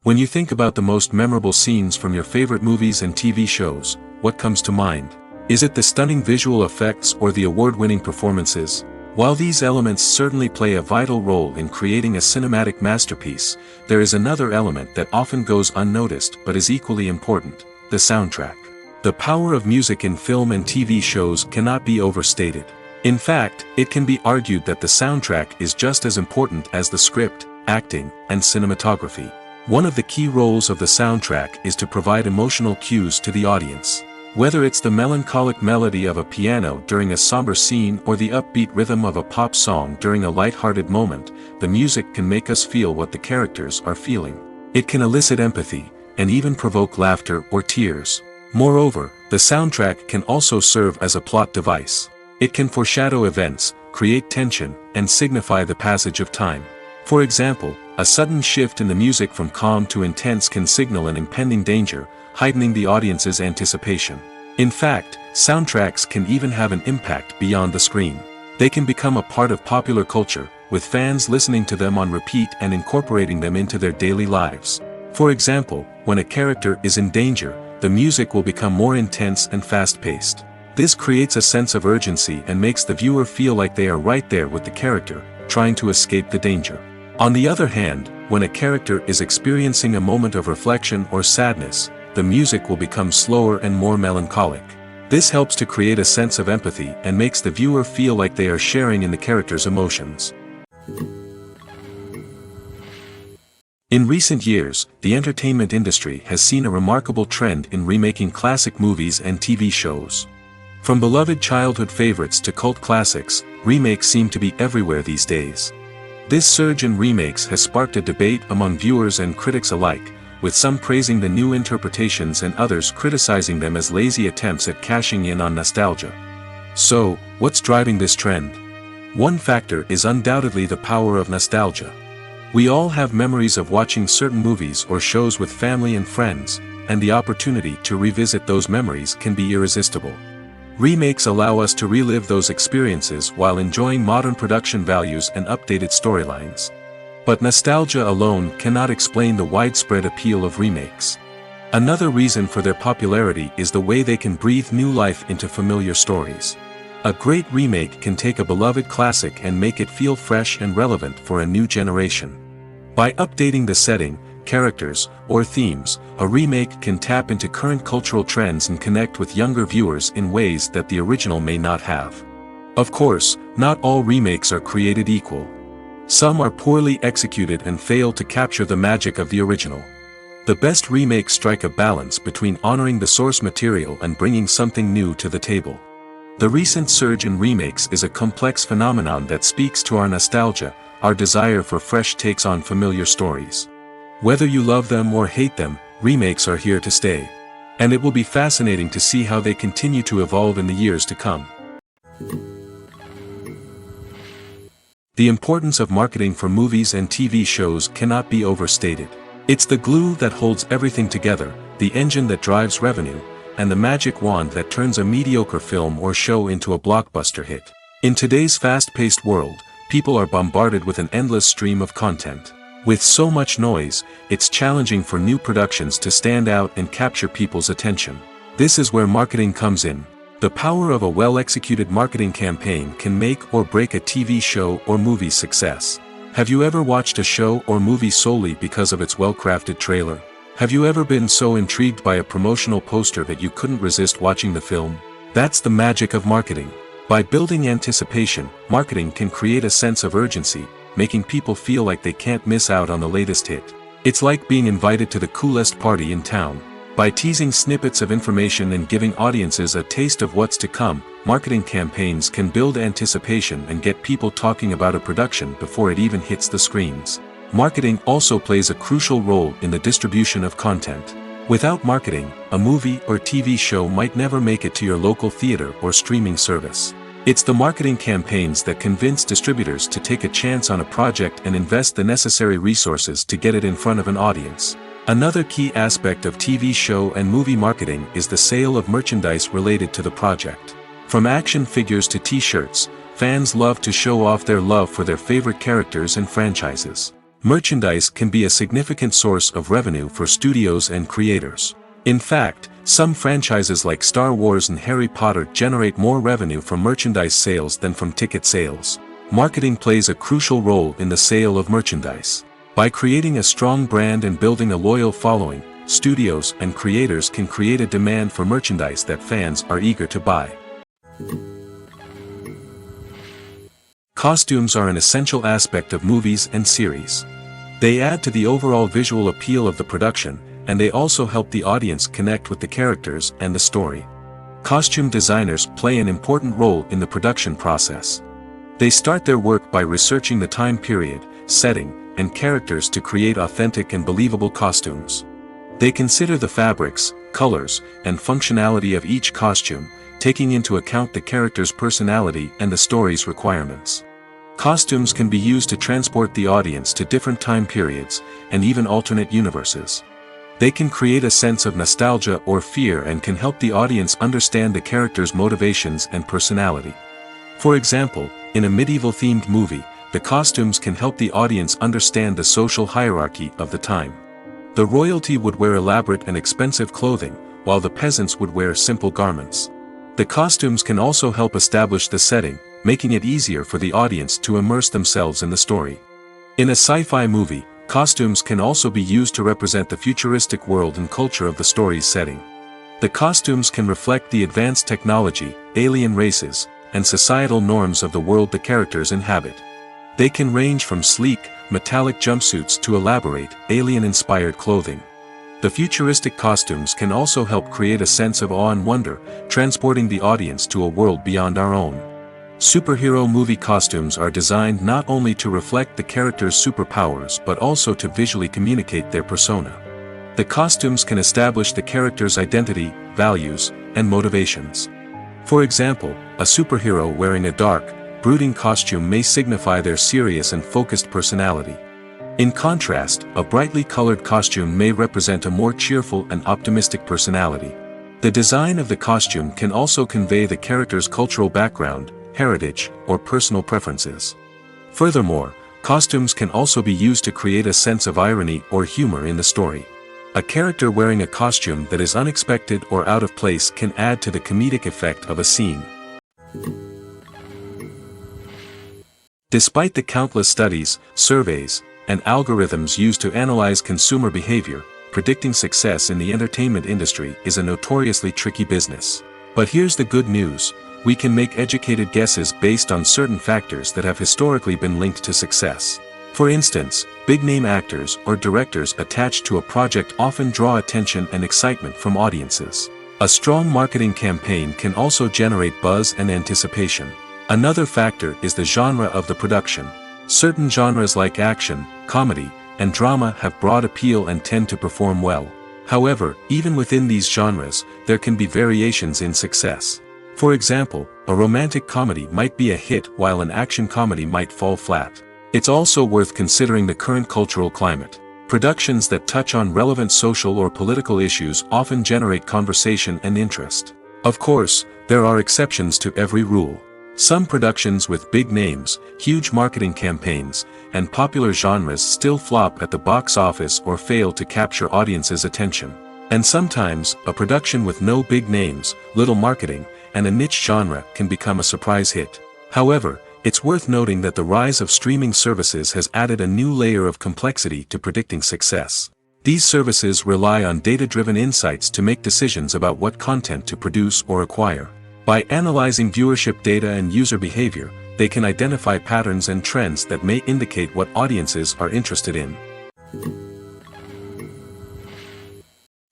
When you think about the most memorable scenes from your favorite movies and TV shows, what comes to mind? Is it the stunning visual effects or the award-winning performances? While these elements certainly play a vital role in creating a cinematic masterpiece, there is another element that often goes unnoticed but is equally important: the soundtrack. The power of music in film and TV shows cannot be overstated. In fact, it can be argued that the soundtrack is just as important as the script, acting, and cinematography. One of the key roles of the soundtrack is to provide emotional cues to the audience. Whether it's the melancholic melody of a piano during a somber scene or the upbeat rhythm of a pop song during a light-hearted moment, the music can make us feel what the characters are feeling. It can elicit empathy, and even provoke laughter or tears. Moreover, the soundtrack can also serve as a plot device. It can foreshadow events, create tension, and signify the passage of time. For example, a sudden shift in the music from calm to intense can signal an impending danger, heightening the audience's anticipation. In fact, soundtracks can even have an impact beyond the screen. They can become a part of popular culture, with fans listening to them on repeat and incorporating them into their daily lives. For example, when a character is in danger, the music will become more intense and fast-paced. This creates a sense of urgency and makes the viewer feel like they are right there with the character, trying to escape the danger. On the other hand, when a character is experiencing a moment of reflection or sadness, the music will become slower and more melancholic. This helps to create a sense of empathy and makes the viewer feel like they are sharing in the character's emotions. In recent years, the entertainment industry has seen a remarkable trend in remaking classic movies and TV shows. From beloved childhood favorites to cult classics, remakes seem to be everywhere these days. This surge in remakes has sparked a debate among viewers and critics alike, with some praising the new interpretations and others criticizing them as lazy attempts at cashing in on nostalgia. So, what's driving this trend? One factor is undoubtedly the power of nostalgia. We all have memories of watching certain movies or shows with family and friends, and the opportunity to revisit those memories can be irresistible. Remakes allow us to relive those experiences while enjoying modern production values and updated storylines. But nostalgia alone cannot explain the widespread appeal of remakes. Another reason for their popularity is the way they can breathe new life into familiar stories. A great remake can take a beloved classic and make it feel fresh and relevant for a new generation. By updating the setting, characters, or themes, a remake can tap into current cultural trends and connect with younger viewers in ways that the original may not have. Of course, not all remakes are created equal. Some are poorly executed and fail to capture the magic of the original. The best remakes strike a balance between honoring the source material and bringing something new to the table. The recent surge in remakes is a complex phenomenon that speaks to our nostalgia, our desire for fresh takes on familiar stories. Whether you love them or hate them, remakes are here to stay. And it will be fascinating to see how they continue to evolve in the years to come. The importance of marketing for movies and TV shows cannot be overstated. It's the glue that holds everything together, the engine that drives revenue, and the magic wand that turns a mediocre film or show into a blockbuster hit. In today's fast-paced world, people are bombarded with an endless stream of content. With so much noise, it's challenging for new productions to stand out and capture people's attention. This is where marketing comes in. The power of a well-executed marketing campaign can make or break a TV show or movie's success. Have you ever watched a show or movie solely because of its well-crafted trailer? Have you ever been so intrigued by a promotional poster that you couldn't resist watching the film? That's the magic of marketing. By building anticipation, marketing can create a sense of urgency, making people feel like they can't miss out on the latest hit. It's like being invited to the coolest party in town. By teasing snippets of information and giving audiences a taste of what's to come, marketing campaigns can build anticipation and get people talking about a production before it even hits the screens. Marketing also plays a crucial role in the distribution of content. Without marketing, a movie or TV show might never make it to your local theater or streaming service. It's the marketing campaigns that convince distributors to take a chance on a project and invest the necessary resources to get it in front of an audience. Another key aspect of TV show and movie marketing is the sale of merchandise related to the project. From action figures to t-shirts, fans love to show off their love for their favorite characters and franchises. Merchandise can be a significant source of revenue for studios and creators. In fact, some franchises like Star Wars and Harry Potter generate more revenue from merchandise sales than from ticket sales. Marketing plays a crucial role in the sale of merchandise. By creating a strong brand and building a loyal following, studios and creators can create a demand for merchandise that fans are eager to buy. Costumes are an essential aspect of movies and series. They add to the overall visual appeal of the production, and they also help the audience connect with the characters and the story. Costume designers play an important role in the production process. They start their work by researching the time period, setting, and characters to create authentic and believable costumes. They consider the fabrics, colors, and functionality of each costume, taking into account the character's personality and the story's requirements. Costumes can be used to transport the audience to different time periods, and even alternate universes. They can create a sense of nostalgia or fear and can help the audience understand the character's motivations and personality. For example, in a medieval-themed movie, the costumes can help the audience understand the social hierarchy of the time. The royalty would wear elaborate and expensive clothing, while the peasants would wear simple garments. The costumes can also help establish the setting, making it easier for the audience to immerse themselves in the story. In a sci-fi movie, costumes can also be used to represent the futuristic world and culture of the story's setting. The costumes can reflect the advanced technology, alien races, and societal norms of the world the characters inhabit. They can range from sleek, metallic jumpsuits to elaborate, alien-inspired clothing. The futuristic costumes can also help create a sense of awe and wonder, transporting the audience to a world beyond our own. Superhero movie costumes are designed not only to reflect the character's superpowers but also to visually communicate their persona. The costumes can establish the character's identity, values, and motivations. For example, a superhero wearing a dark, brooding costume may signify their serious and focused personality. In contrast, a brightly colored costume may represent a more cheerful and optimistic personality. The design of the costume can also convey the character's cultural background, heritage, or personal preferences. Furthermore, costumes can also be used to create a sense of irony or humor in the story. A character wearing a costume that is unexpected or out of place can add to the comedic effect of a scene. Despite the countless studies, surveys, and algorithms used to analyze consumer behavior, predicting success in the entertainment industry is a notoriously tricky business. But here's the good news: we can make educated guesses based on certain factors that have historically been linked to success. For instance, big-name actors or directors attached to a project often draw attention and excitement from audiences. A strong marketing campaign can also generate buzz and anticipation. Another factor is the genre of the production. Certain genres like action, comedy, and drama have broad appeal and tend to perform well. However, even within these genres, there can be variations in success. For example, a romantic comedy might be a hit while an action comedy might fall flat. It's also worth considering the current cultural climate. Productions that touch on relevant social or political issues often generate conversation and interest. Of course, there are exceptions to every rule. Some productions with big names, huge marketing campaigns, and popular genres still flop at the box office or fail to capture audiences' attention. And sometimes, a production with no big names, little marketing, and a niche genre can become a surprise hit. However, it's worth noting that the rise of streaming services has added a new layer of complexity to predicting success. These services rely on data-driven insights to make decisions about what content to produce or acquire. By analyzing viewership data and user behavior, they can identify patterns and trends that may indicate what audiences are interested in.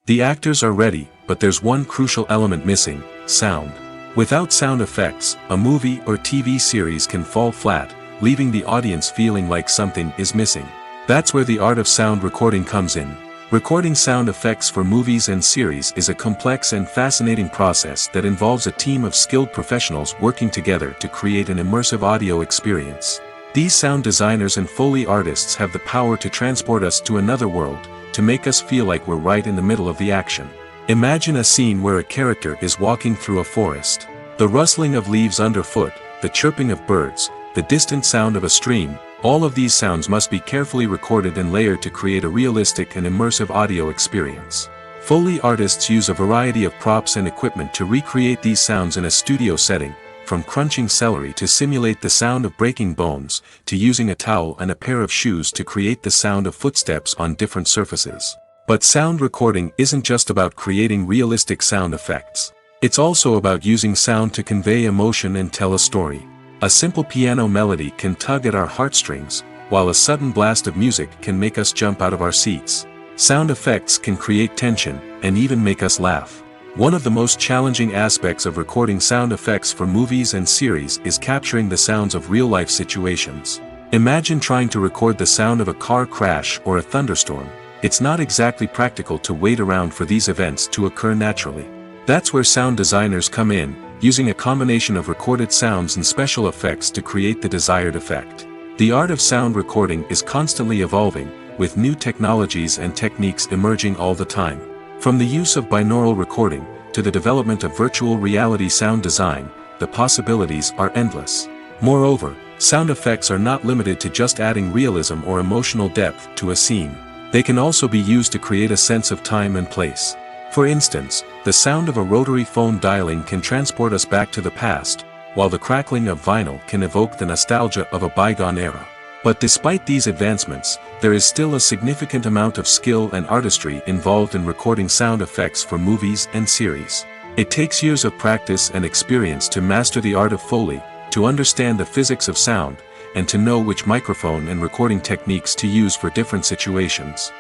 The actors are ready, but there's one crucial element missing: sound. Without sound effects, a movie or TV series can fall flat, leaving the audience feeling like something is missing. That's where the art of sound recording comes in. Recording sound effects for movies and series is a complex and fascinating process that involves a team of skilled professionals working together to create an immersive audio experience. These sound designers and Foley artists have the power to transport us to another world, to make us feel like we're right in the middle of the action. Imagine a scene where a character is walking through a forest. The rustling of leaves underfoot, the chirping of birds, the distant sound of a stream, all of these sounds must be carefully recorded and layered to create a realistic and immersive audio experience. Foley artists use a variety of props and equipment to recreate these sounds in a studio setting, from crunching celery to simulate the sound of breaking bones, to using a towel and a pair of shoes to create the sound of footsteps on different surfaces. But sound recording isn't just about creating realistic sound effects. It's also about using sound to convey emotion and tell a story. A simple piano melody can tug at our heartstrings, while a sudden blast of music can make us jump out of our seats. Sound effects can create tension, and even make us laugh. One of the most challenging aspects of recording sound effects for movies and series is capturing the sounds of real-life situations. Imagine trying to record the sound of a car crash or a thunderstorm. It's not exactly practical to wait around for these events to occur naturally. That's where sound designers come in, using a combination of recorded sounds and special effects to create the desired effect. The art of sound recording is constantly evolving, with new technologies and techniques emerging all the time. From the use of binaural recording, to the development of virtual reality sound design, the possibilities are endless. Moreover, sound effects are not limited to just adding realism or emotional depth to a scene. They can also be used to create a sense of time and place. For instance, the sound of a rotary phone dialing can transport us back to the past, while the crackling of vinyl can evoke the nostalgia of a bygone era. But despite these advancements, there is still a significant amount of skill and artistry involved in recording sound effects for movies and series. It takes years of practice and experience to master the art of Foley, to understand the physics of sound, and to know which microphone and recording techniques to use for different situations.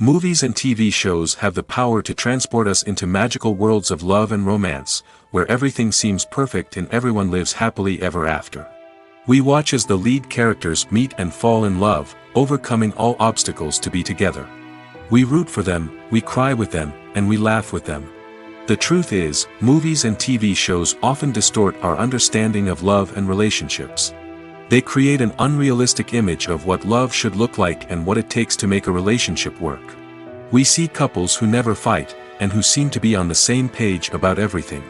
Movies and TV shows have the power to transport us into magical worlds of love and romance, where everything seems perfect and everyone lives happily ever after. We watch as the lead characters meet and fall in love, overcoming all obstacles to be together. We root for them, we cry with them, and we laugh with them. The truth is, movies and TV shows often distort our understanding of love and relationships. They create an unrealistic image of what love should look like and what it takes to make a relationship work. We see couples who never fight, and who seem to be on the same page about everything.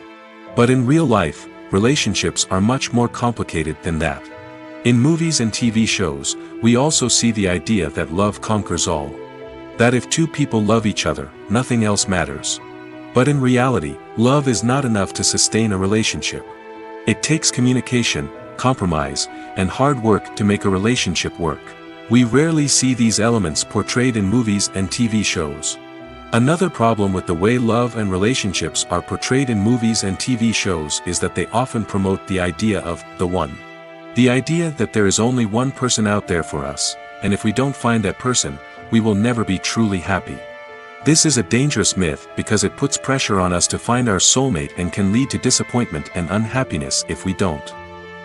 But in real life, relationships are much more complicated than that. In movies and TV shows, we also see the idea that love conquers all. That if two people love each other, nothing else matters. But in reality, love is not enough to sustain a relationship. It takes communication, compromise, and hard work to make a relationship work. We rarely see these elements portrayed in movies and TV shows. Another problem with the way love and relationships are portrayed in movies and TV shows is that they often promote the idea of the one. The idea that there is only one person out there for us, and if we don't find that person, we will never be truly happy. This is a dangerous myth because it puts pressure on us to find our soulmate and can lead to disappointment and unhappiness if we don't.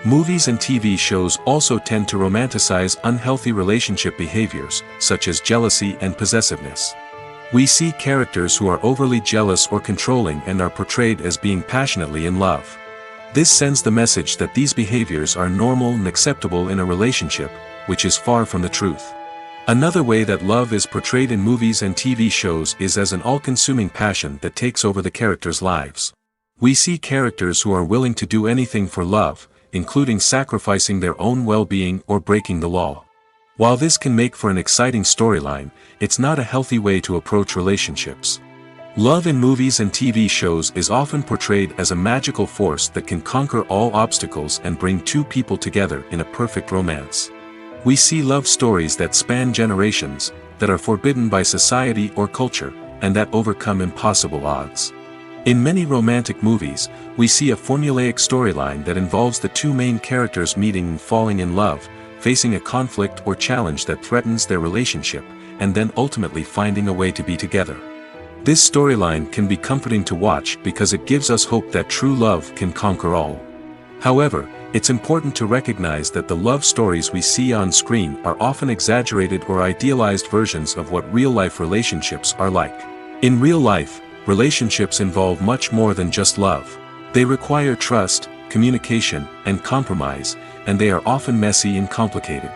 Movies and TV shows also tend to romanticize unhealthy relationship behaviors, such as jealousy and possessiveness. We see characters who are overly jealous or controlling and are portrayed as being passionately in love. This sends the message that these behaviors are normal and acceptable in a relationship, which is far from the truth. Another way that love is portrayed in movies and TV shows is as an all-consuming passion that takes over the characters' lives. We see characters who are willing to do anything for love, including sacrificing their own well-being or breaking the law. While this can make for an exciting storyline, it's not a healthy way to approach relationships. Love in movies and TV shows is often portrayed as a magical force that can conquer all obstacles and bring two people together in a perfect romance. We see love stories that span generations, that are forbidden by society or culture, and that overcome impossible odds. In many romantic movies, we see a formulaic storyline that involves the two main characters meeting and falling in love, facing a conflict or challenge that threatens their relationship, and then ultimately finding a way to be together. This storyline can be comforting to watch because it gives us hope that true love can conquer all. However, it's important to recognize that the love stories we see on screen are often exaggerated or idealized versions of what real-life relationships are like. In real life, relationships involve much more than just love. They require trust, communication, and compromise, and they are often messy and complicated.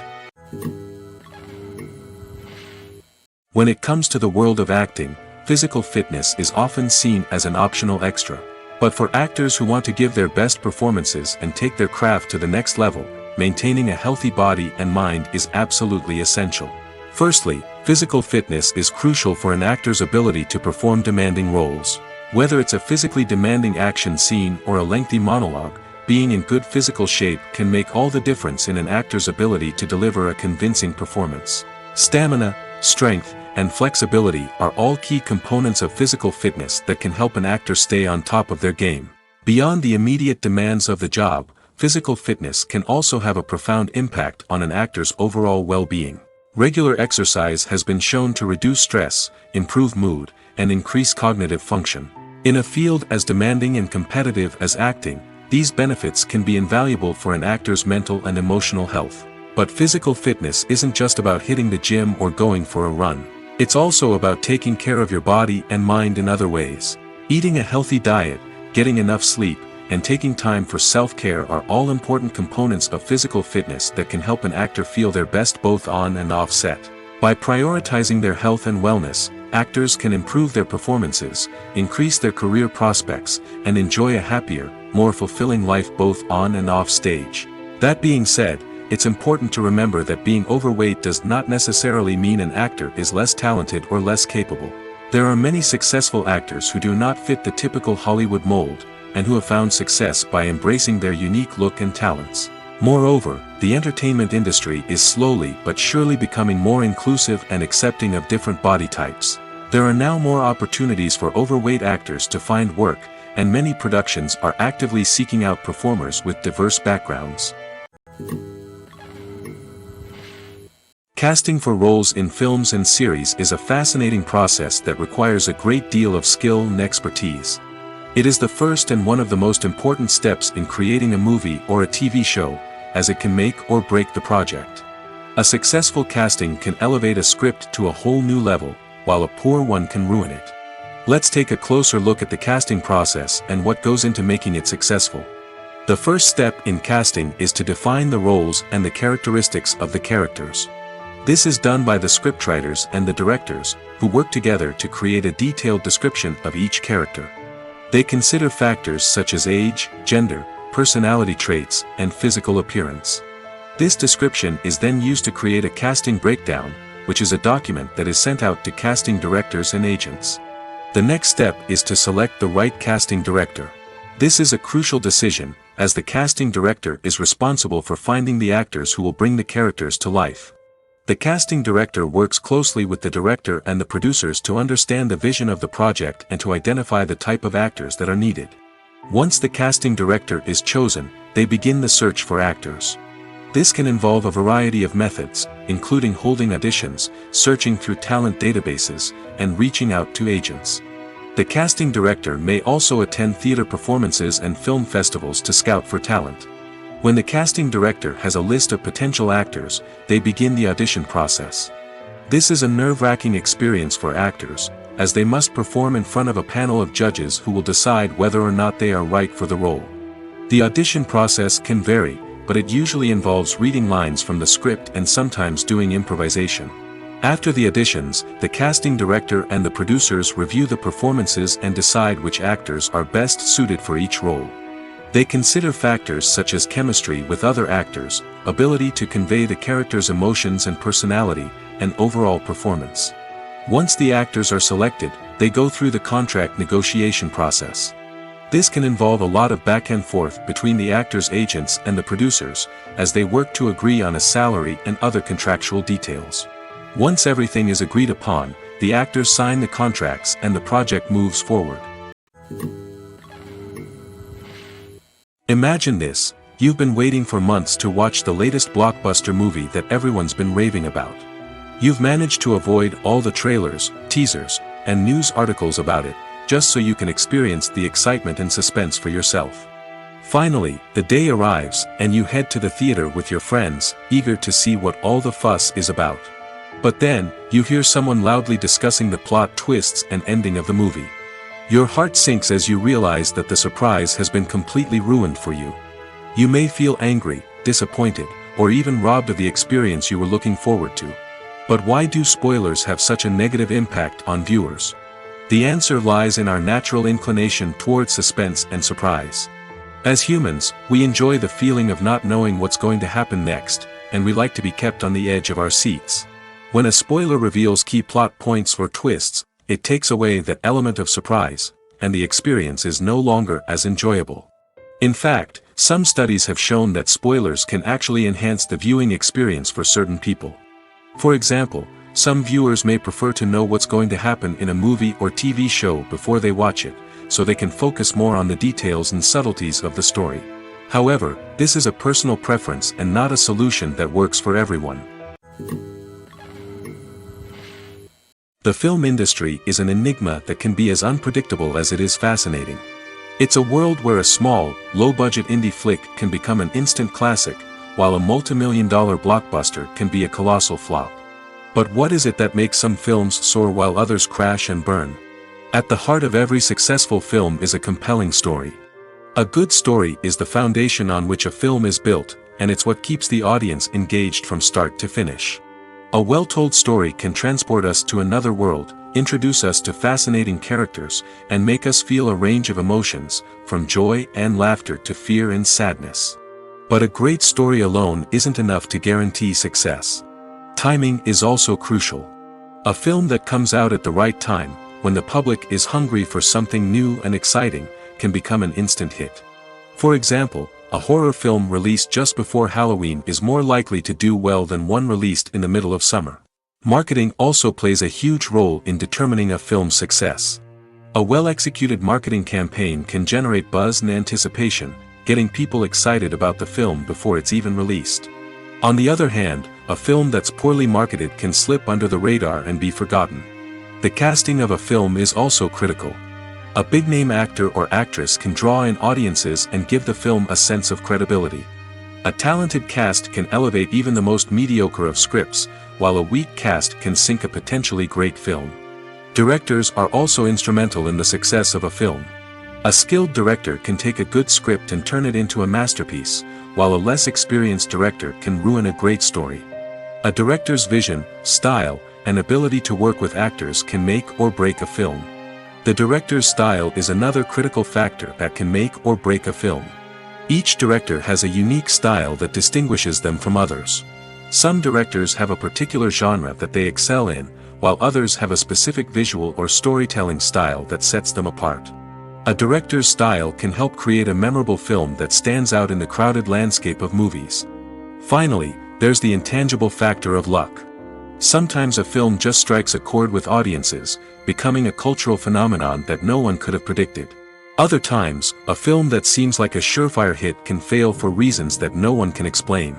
When it comes to the world of acting, physical fitness is often seen as an optional extra. But for actors who want to give their best performances and take their craft to the next level, maintaining a healthy body and mind is absolutely essential. Firstly, physical fitness is crucial for an actor's ability to perform demanding roles. Whether it's a physically demanding action scene or a lengthy monologue, being in good physical shape can make all the difference in an actor's ability to deliver a convincing performance. Stamina, strength, and flexibility are all key components of physical fitness that can help an actor stay on top of their game. Beyond the immediate demands of the job, physical fitness can also have a profound impact on an actor's overall well-being. Regular exercise has been shown to reduce stress, improve mood, and increase cognitive function. In a field as demanding and competitive as acting, these benefits can be invaluable for an actor's mental and emotional health. But physical fitness isn't just about hitting the gym or going for a run. It's also about taking care of your body and mind in other ways. Eating a healthy diet, getting enough sleep, and taking time for self-care are all important components of physical fitness that can help an actor feel their best both on and off set. By prioritizing their health and wellness, actors can improve their performances, increase their career prospects, and enjoy a happier, more fulfilling life both on and off stage. That being said, it's important to remember that being overweight does not necessarily mean an actor is less talented or less capable. There are many successful actors who do not fit the typical Hollywood mold, and who have found success by embracing their unique look and talents. Moreover, the entertainment industry is slowly but surely becoming more inclusive and accepting of different body types. There are now more opportunities for overweight actors to find work, and many productions are actively seeking out performers with diverse backgrounds. Casting for roles in films and series is a fascinating process that requires a great deal of skill and expertise. It is the first and one of the most important steps in creating a movie or a TV show, as it can make or break the project. A successful casting can elevate a script to a whole new level, while a poor one can ruin it. Let's take a closer look at the casting process and what goes into making it successful. The first step in casting is to define the roles and the characteristics of the characters. This is done by the scriptwriters and the directors, who work together to create a detailed description of each character. They consider factors such as age, gender, personality traits, and physical appearance. This description is then used to create a casting breakdown, which is a document that is sent out to casting directors and agents. The next step is to select the right casting director. This is a crucial decision, as the casting director is responsible for finding the actors who will bring the characters to life. The casting director works closely with the director and the producers to understand the vision of the project and to identify the type of actors that are needed. Once the casting director is chosen, they begin the search for actors. This can involve a variety of methods, including holding auditions, searching through talent databases, and reaching out to agents. The casting director may also attend theater performances and film festivals to scout for talent. When the casting director has a list of potential actors, they begin the audition process. This is a nerve-wracking experience for actors, as they must perform in front of a panel of judges who will decide whether or not they are right for the role. The audition process can vary, but it usually involves reading lines from the script and sometimes doing improvisation. After the auditions, the casting director and the producers review the performances and decide which actors are best suited for each role. They consider factors such as chemistry with other actors, ability to convey the character's emotions and personality, and overall performance. Once the actors are selected, they go through the contract negotiation process. This can involve a lot of back and forth between the actors' agents and the producers, as they work to agree on a salary and other contractual details. Once everything is agreed upon, the actors sign the contracts and the project moves forward. Imagine this: you've been waiting for months to watch the latest blockbuster movie that everyone's been raving about. You've managed to avoid all the trailers, teasers, and news articles about it, just so you can experience the excitement and suspense for yourself. Finally, the day arrives, and you head to the theater with your friends, eager to see what all the fuss is about. But then, you hear someone loudly discussing the plot twists and ending of the movie. Your heart sinks as you realize that the surprise has been completely ruined for you. You may feel angry, disappointed, or even robbed of the experience you were looking forward to. But why do spoilers have such a negative impact on viewers? The answer lies in our natural inclination toward suspense and surprise. As humans, we enjoy the feeling of not knowing what's going to happen next, and we like to be kept on the edge of our seats. When a spoiler reveals key plot points or twists, it takes away that element of surprise, and the experience is no longer as enjoyable. In fact, some studies have shown that spoilers can actually enhance the viewing experience for certain people. For example, some viewers may prefer to know what's going to happen in a movie or TV show before they watch it, so they can focus more on the details and subtleties of the story. However, this is a personal preference and not a solution that works for everyone. The film industry is an enigma that can be as unpredictable as it is fascinating. It's a world where a small, low-budget indie flick can become an instant classic, while a multi-million-dollar blockbuster can be a colossal flop. But what is it that makes some films soar while others crash and burn? At the heart of every successful film is a compelling story. A good story is the foundation on which a film is built, and it's what keeps the audience engaged from start to finish. A well-told story can transport us to another world, introduce us to fascinating characters, and make us feel a range of emotions, from joy and laughter to fear and sadness. But a great story alone isn't enough to guarantee success. Timing is also crucial. A film that comes out at the right time, when the public is hungry for something new and exciting, can become an instant hit. For example, a horror film released just before Halloween is more likely to do well than one released in the middle of summer. Marketing also plays a huge role in determining a film's success. A well-executed marketing campaign can generate buzz and anticipation, getting people excited about the film before it's even released. On the other hand, a film that's poorly marketed can slip under the radar and be forgotten. The casting of a film is also critical. A big-name actor or actress can draw in audiences and give the film a sense of credibility. A talented cast can elevate even the most mediocre of scripts, while a weak cast can sink a potentially great film. Directors are also instrumental in the success of a film. A skilled director can take a good script and turn it into a masterpiece, while a less experienced director can ruin a great story. A director's vision, style, and ability to work with actors can make or break a film. The director's style is another critical factor that can make or break a film. Each director has a unique style that distinguishes them from others. Some directors have a particular genre that they excel in, while others have a specific visual or storytelling style that sets them apart. A director's style can help create a memorable film that stands out in the crowded landscape of movies. Finally, there's the intangible factor of luck. Sometimes a film just strikes a chord with audiences, becoming a cultural phenomenon that no one could have predicted. Other times, a film that seems like a surefire hit can fail for reasons that no one can explain.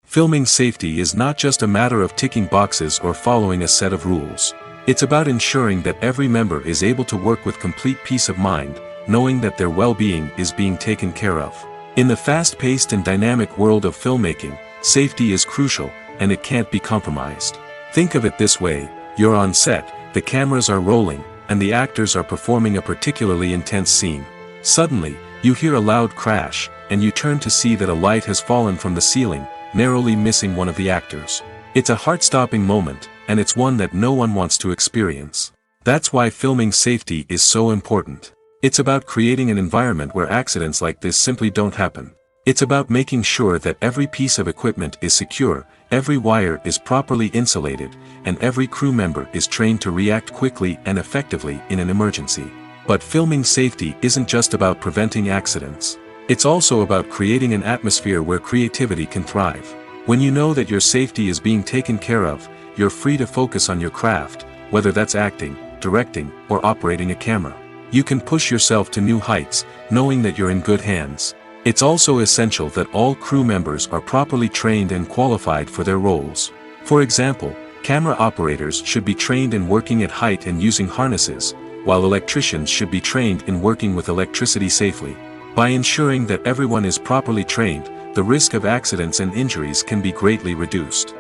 Filming safety is not just a matter of ticking boxes or following a set of rules. It's about ensuring that every member is able to work with complete peace of mind, knowing that their well-being is being taken care of. In the fast-paced and dynamic world of filmmaking, safety is crucial, and it can't be compromised. Think of it this way: you're on set, the cameras are rolling, and the actors are performing a particularly intense scene. Suddenly, you hear a loud crash, and you turn to see that a light has fallen from the ceiling, narrowly missing one of the actors. It's a heart-stopping moment, and it's one that no one wants to experience. That's why filming safety is so important. It's about creating an environment where accidents like this simply don't happen. It's about making sure that every piece of equipment is secure, every wire is properly insulated, and every crew member is trained to react quickly and effectively in an emergency. But filming safety isn't just about preventing accidents. It's also about creating an atmosphere where creativity can thrive. When you know that your safety is being taken care of, you're free to focus on your craft, whether that's acting, directing, or operating a camera. You can push yourself to new heights, knowing that you're in good hands. It's also essential that all crew members are properly trained and qualified for their roles. For example, camera operators should be trained in working at height and using harnesses, while electricians should be trained in working with electricity safely. By ensuring that everyone is properly trained, the risk of accidents and injuries can be greatly reduced.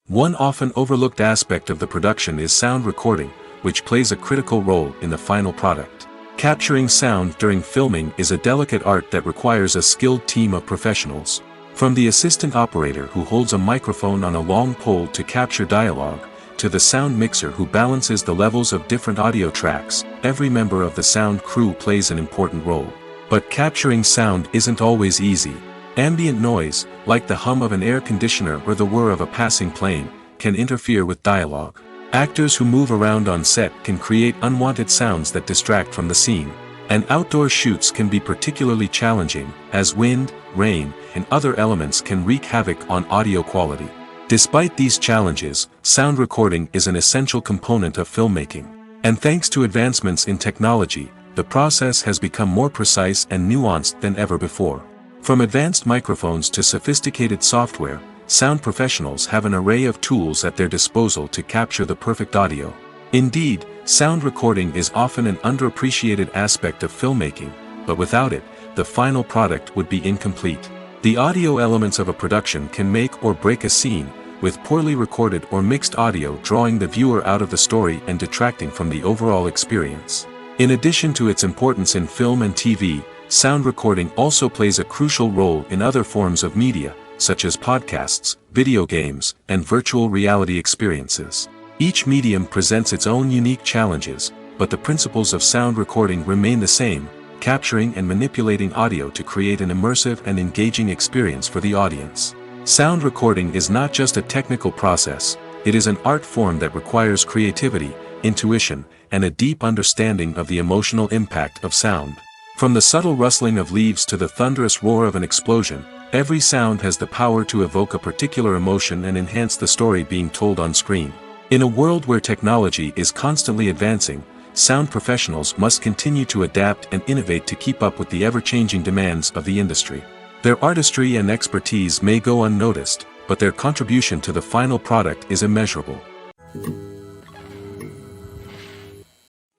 One often overlooked aspect of the production is sound recording, which plays a critical role in the final product. Capturing sound during filming is a delicate art that requires a skilled team of professionals. From the assistant operator who holds a microphone on a long pole to capture dialogue, to the sound mixer who balances the levels of different audio tracks, every member of the sound crew plays an important role. But capturing sound isn't always easy. Ambient noise, like the hum of an air conditioner or the whir of a passing plane, can interfere with dialogue. Actors who move around on set can create unwanted sounds that distract from the scene. And outdoor shoots can be particularly challenging, as wind, rain, and other elements can wreak havoc on audio quality. Despite these challenges, sound recording is an essential component of filmmaking. And thanks to advancements in technology, the process has become more precise and nuanced than ever before. From advanced microphones to sophisticated software, sound professionals have an array of tools at their disposal to capture the perfect audio. Indeed, sound recording is often an underappreciated aspect of filmmaking, but without it, the final product would be incomplete. The audio elements of a production can make or break a scene, with poorly recorded or mixed audio drawing the viewer out of the story and detracting from the overall experience. In addition to its importance in film and TV, sound recording also plays a crucial role in other forms of media, such as podcasts, video games, and virtual reality experiences. Each medium presents its own unique challenges, but the principles of sound recording remain the same, capturing and manipulating audio to create an immersive and engaging experience for the audience. Sound recording is not just a technical process, it is an art form that requires creativity, intuition, and a deep understanding of the emotional impact of sound. From the subtle rustling of leaves to the thunderous roar of an explosion, every sound has the power to evoke a particular emotion and enhance the story being told on screen. In a world where technology is constantly advancing, sound professionals must continue to adapt and innovate to keep up with the ever-changing demands of the industry. Their artistry and expertise may go unnoticed, but their contribution to the final product is immeasurable.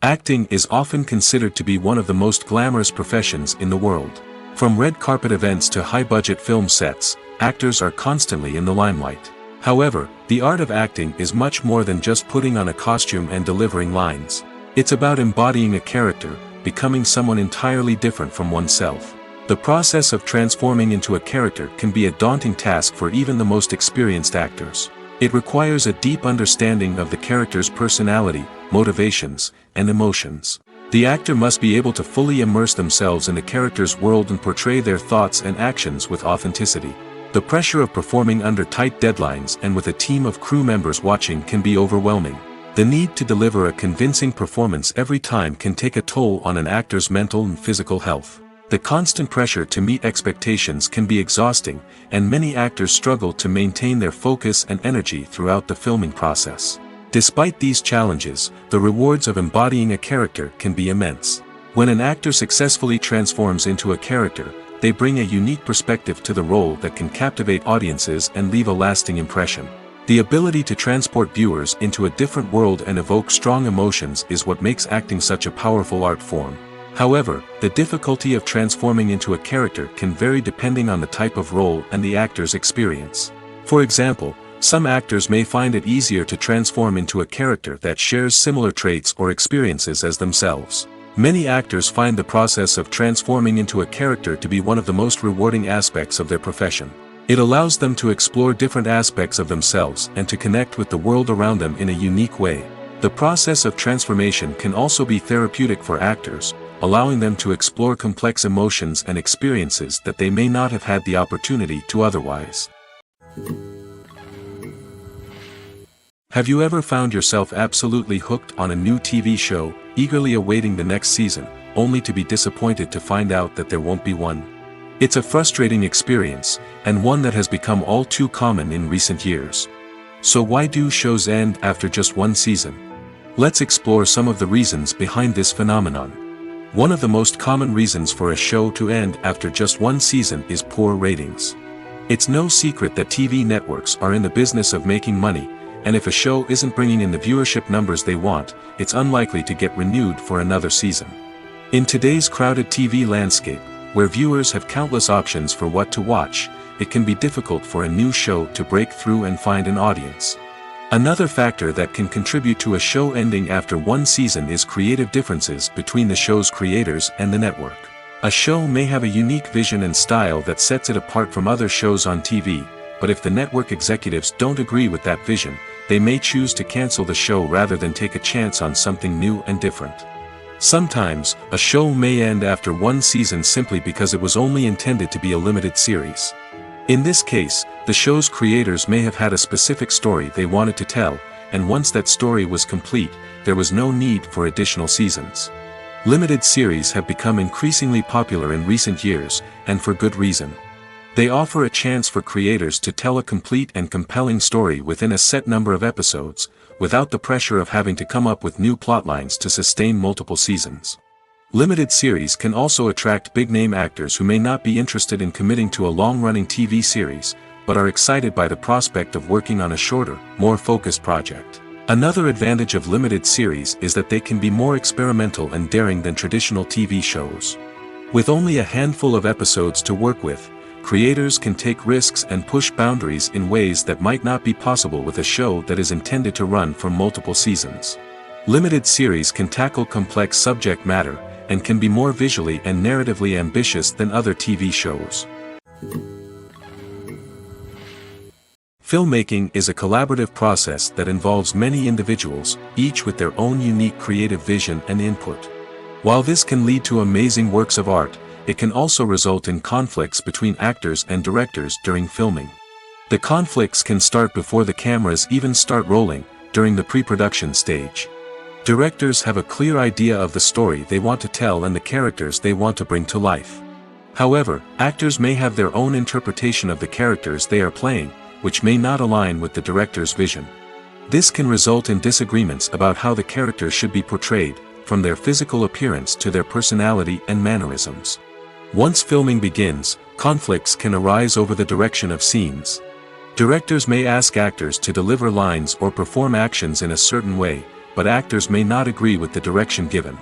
Acting is often considered to be one of the most glamorous professions in the world. From red carpet events to high-budget film sets, actors are constantly in the limelight. However, the art of acting is much more than just putting on a costume and delivering lines. It's about embodying a character, becoming someone entirely different from oneself. The process of transforming into a character can be a daunting task for even the most experienced actors. It requires a deep understanding of the character's personality, motivations, and emotions. The actor must be able to fully immerse themselves in the character's world and portray their thoughts and actions with authenticity. The pressure of performing under tight deadlines and with a team of crew members watching can be overwhelming. The need to deliver a convincing performance every time can take a toll on an actor's mental and physical health. The constant pressure to meet expectations can be exhausting, and many actors struggle to maintain their focus and energy throughout the filming process. Despite these challenges, the rewards of embodying a character can be immense. When an actor successfully transforms into a character, they bring a unique perspective to the role that can captivate audiences and leave a lasting impression. The ability to transport viewers into a different world and evoke strong emotions is what makes acting such a powerful art form. However, the difficulty of transforming into a character can vary depending on the type of role and the actor's experience. For example, some actors may find it easier to transform into a character that shares similar traits or experiences as themselves. Many actors find the process of transforming into a character to be one of the most rewarding aspects of their profession. It allows them to explore different aspects of themselves and to connect with the world around them in a unique way. The process of transformation can also be therapeutic for actors, allowing them to explore complex emotions and experiences that they may not have had the opportunity to otherwise. Have you ever found yourself absolutely hooked on a new TV show, eagerly awaiting the next season, only to be disappointed to find out that there won't be one? It's a frustrating experience, and one that has become all too common in recent years. So why do shows end after just one season? Let's explore some of the reasons behind this phenomenon. One of the most common reasons for a show to end after just one season is poor ratings. It's no secret that TV networks are in the business of making money, and if a show isn't bringing in the viewership numbers they want, it's unlikely to get renewed for another season. In today's crowded TV landscape, where viewers have countless options for what to watch, it can be difficult for a new show to break through and find an audience. Another factor that can contribute to a show ending after one season is creative differences between the show's creators and the network. A show may have a unique vision and style that sets it apart from other shows on TV, but if the network executives don't agree with that vision, they may choose to cancel the show rather than take a chance on something new and different. Sometimes, a show may end after one season simply because it was only intended to be a limited series. In this case, the show's creators may have had a specific story they wanted to tell, and once that story was complete, there was no need for additional seasons. Limited series have become increasingly popular in recent years, and for good reason. They offer a chance for creators to tell a complete and compelling story within a set number of episodes, without the pressure of having to come up with new plotlines to sustain multiple seasons. Limited series can also attract big-name actors who may not be interested in committing to a long-running TV series, but are excited by the prospect of working on a shorter, more focused project. Another advantage of limited series is that they can be more experimental and daring than traditional TV shows. With only a handful of episodes to work with, creators can take risks and push boundaries in ways that might not be possible with a show that is intended to run for multiple seasons. Limited series can tackle complex subject matter, and can be more visually and narratively ambitious than other TV shows. Filmmaking is a collaborative process that involves many individuals, each with their own unique creative vision and input. While this can lead to amazing works of art, it can also result in conflicts between actors and directors during filming. The conflicts can start before the cameras even start rolling, during the pre-production stage. Directors have a clear idea of the story they want to tell and the characters they want to bring to life. However, actors may have their own interpretation of the characters they are playing, which may not align with the director's vision. This can result in disagreements about how the characters should be portrayed, from their physical appearance to their personality and mannerisms. Once filming begins, conflicts can arise over the direction of scenes. Directors may ask actors to deliver lines or perform actions in a certain way, but actors may not agree with the direction given.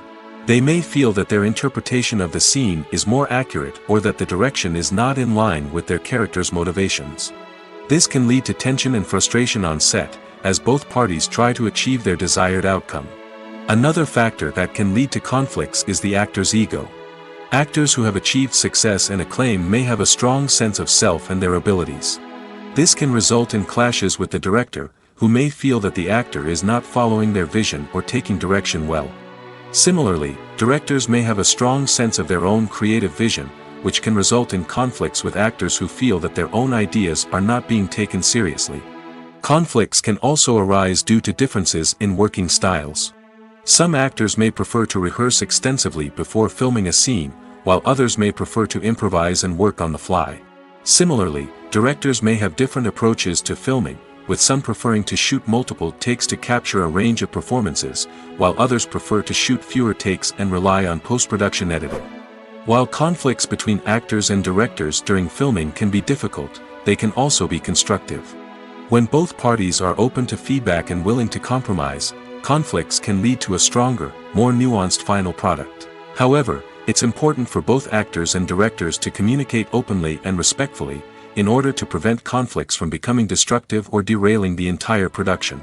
They may feel that their interpretation of the scene is more accurate or that the direction is not in line with their character's motivations. This can lead to tension and frustration on set, as both parties try to achieve their desired outcome. Another factor that can lead to conflicts is the actor's ego. Actors who have achieved success and acclaim may have a strong sense of self and their abilities. This can result in clashes with the director, who may feel that the actor is not following their vision or taking direction well. Similarly, directors may have a strong sense of their own creative vision, which can result in conflicts with actors who feel that their own ideas are not being taken seriously. Conflicts can also arise due to differences in working styles. Some actors may prefer to rehearse extensively before filming a scene, while others may prefer to improvise and work on the fly. Similarly, directors may have different approaches to filming, with some preferring to shoot multiple takes to capture a range of performances, while others prefer to shoot fewer takes and rely on post-production editing. While conflicts between actors and directors during filming can be difficult, they can also be constructive. When both parties are open to feedback and willing to compromise, conflicts can lead to a stronger, more nuanced final product. However, it's important for both actors and directors to communicate openly and respectfully, in order to prevent conflicts from becoming destructive or derailing the entire production.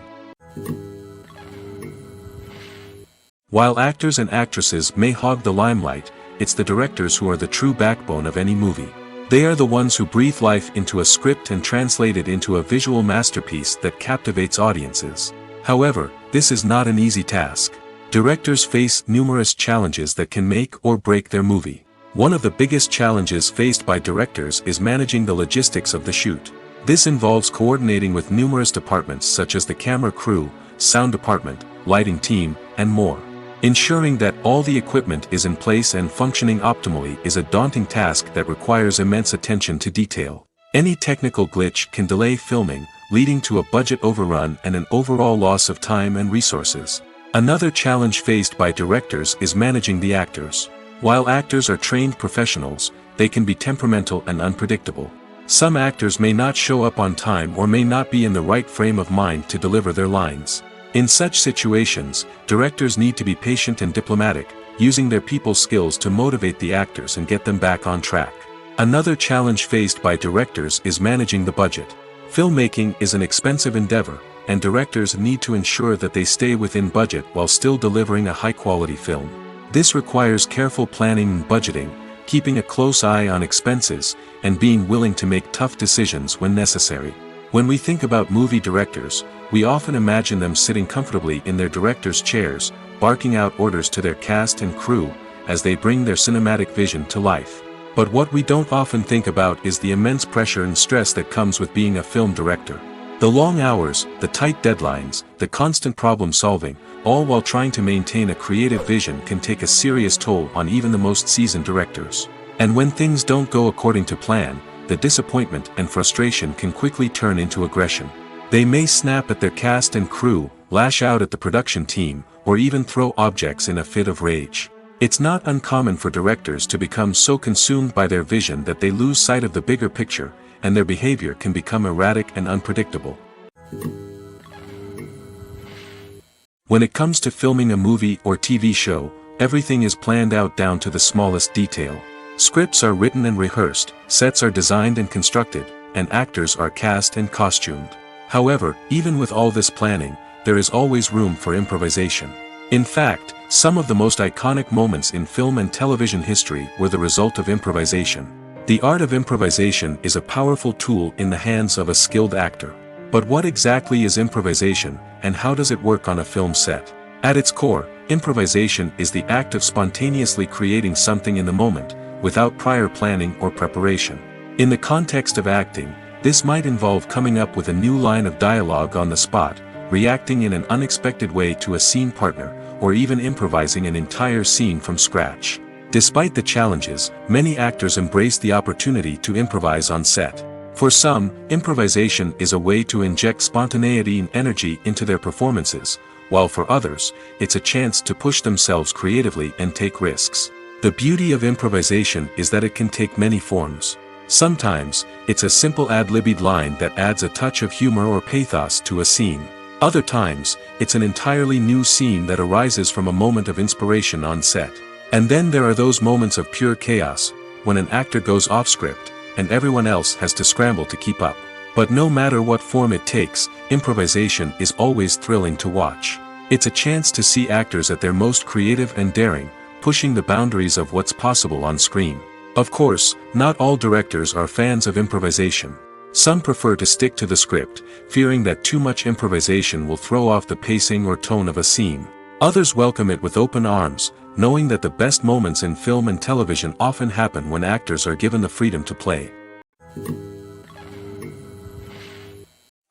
While actors and actresses may hog the limelight, it's the directors who are the true backbone of any movie. They are the ones who breathe life into a script and translate it into a visual masterpiece that captivates audiences. However, this is not an easy task. Directors face numerous challenges that can make or break their movie. One of the biggest challenges faced by directors is managing the logistics of the shoot. This involves coordinating with numerous departments such as the camera crew, sound department, lighting team, and more. Ensuring that all the equipment is in place and functioning optimally is a daunting task that requires immense attention to detail. Any technical glitch can delay filming, leading to a budget overrun and an overall loss of time and resources. Another challenge faced by directors is managing the actors. While actors are trained professionals, they can be temperamental and unpredictable. Some actors may not show up on time or may not be in the right frame of mind to deliver their lines. In such situations, directors need to be patient and diplomatic, using their people skills to motivate the actors and get them back on track. Another challenge faced by directors is managing the budget. Filmmaking is an expensive endeavor, and directors need to ensure that they stay within budget while still delivering a high-quality film. This requires careful planning and budgeting, keeping a close eye on expenses, and being willing to make tough decisions when necessary. When we think about movie directors, we often imagine them sitting comfortably in their director's chairs, barking out orders to their cast and crew, as they bring their cinematic vision to life. But what we don't often think about is the immense pressure and stress that comes with being a film director. The long hours, the tight deadlines, the constant problem solving, all while trying to maintain a creative vision can take a serious toll on even the most seasoned directors. And when things don't go according to plan, the disappointment and frustration can quickly turn into aggression. They may snap at their cast and crew, lash out at the production team, or even throw objects in a fit of rage. It's not uncommon for directors to become so consumed by their vision that they lose sight of the bigger picture, and their behavior can become erratic and unpredictable. When it comes to filming a movie or TV show, everything is planned out down to the smallest detail. Scripts are written and rehearsed, sets are designed and constructed, and actors are cast and costumed. However, even with all this planning, there is always room for improvisation. In fact, some of the most iconic moments in film and television history were the result of improvisation. The art of improvisation is a powerful tool in the hands of a skilled actor. But what exactly is improvisation, and how does it work on a film set? At its core, improvisation is the act of spontaneously creating something in the moment, without prior planning or preparation. In the context of acting, this might involve coming up with a new line of dialogue on the spot, reacting in an unexpected way to a scene partner, or even improvising an entire scene from scratch. Despite the challenges, many actors embrace the opportunity to improvise on set. For some, improvisation is a way to inject spontaneity and energy into their performances, while for others, it's a chance to push themselves creatively and take risks. The beauty of improvisation is that it can take many forms. Sometimes, it's a simple ad-libbed line that adds a touch of humor or pathos to a scene. Other times, it's an entirely new scene that arises from a moment of inspiration on set. And then there are those moments of pure chaos, when an actor goes off script, and everyone else has to scramble to keep up. But no matter what form it takes, improvisation is always thrilling to watch. It's a chance to see actors at their most creative and daring, pushing the boundaries of what's possible on screen. Of course, not all directors are fans of improvisation. Some prefer to stick to the script, fearing that too much improvisation will throw off the pacing or tone of a scene. Others welcome it with open arms, knowing that the best moments in film and television often happen when actors are given the freedom to play.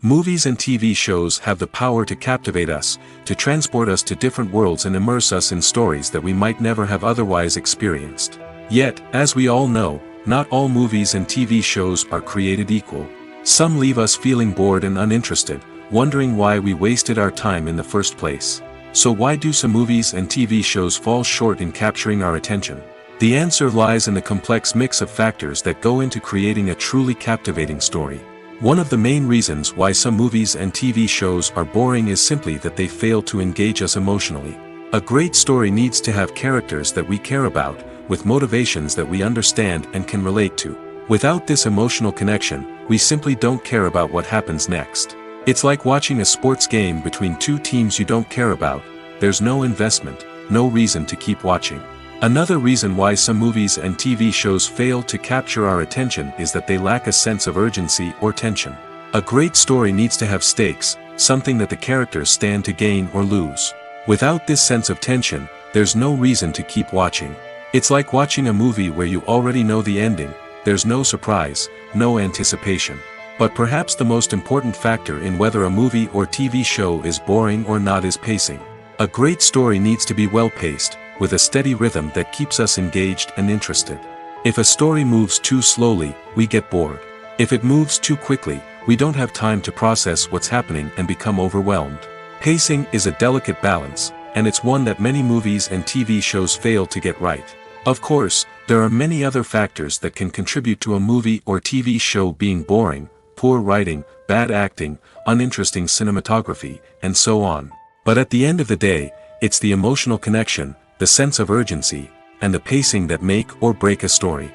Movies and TV shows have the power to captivate us, to transport us to different worlds and immerse us in stories that we might never have otherwise experienced. Yet, as we all know, not all movies and TV shows are created equal. Some leave us feeling bored and uninterested, wondering why we wasted our time in the first place. So why do some movies and TV shows fall short in capturing our attention? The answer lies in the complex mix of factors that go into creating a truly captivating story. One of the main reasons why some movies and TV shows are boring is simply that they fail to engage us emotionally. A great story needs to have characters that we care about, with motivations that we understand and can relate to. Without this emotional connection, we simply don't care about what happens next. It's like watching a sports game between two teams you don't care about. There's no investment, no reason to keep watching. Another reason why some movies and TV shows fail to capture our attention is that they lack a sense of urgency or tension. A great story needs to have stakes, something that the characters stand to gain or lose. Without this sense of tension, there's no reason to keep watching. It's like watching a movie where you already know the ending. There's no surprise, no anticipation. But perhaps the most important factor in whether a movie or TV show is boring or not is pacing. A great story needs to be well-paced, with a steady rhythm that keeps us engaged and interested. If a story moves too slowly, we get bored. If it moves too quickly, we don't have time to process what's happening and become overwhelmed. Pacing is a delicate balance, and it's one that many movies and TV shows fail to get right. Of course, there are many other factors that can contribute to a movie or TV show being boring: poor writing, bad acting, uninteresting cinematography, and so on. But at the end of the day, it's the emotional connection, the sense of urgency, and the pacing that make or break a story.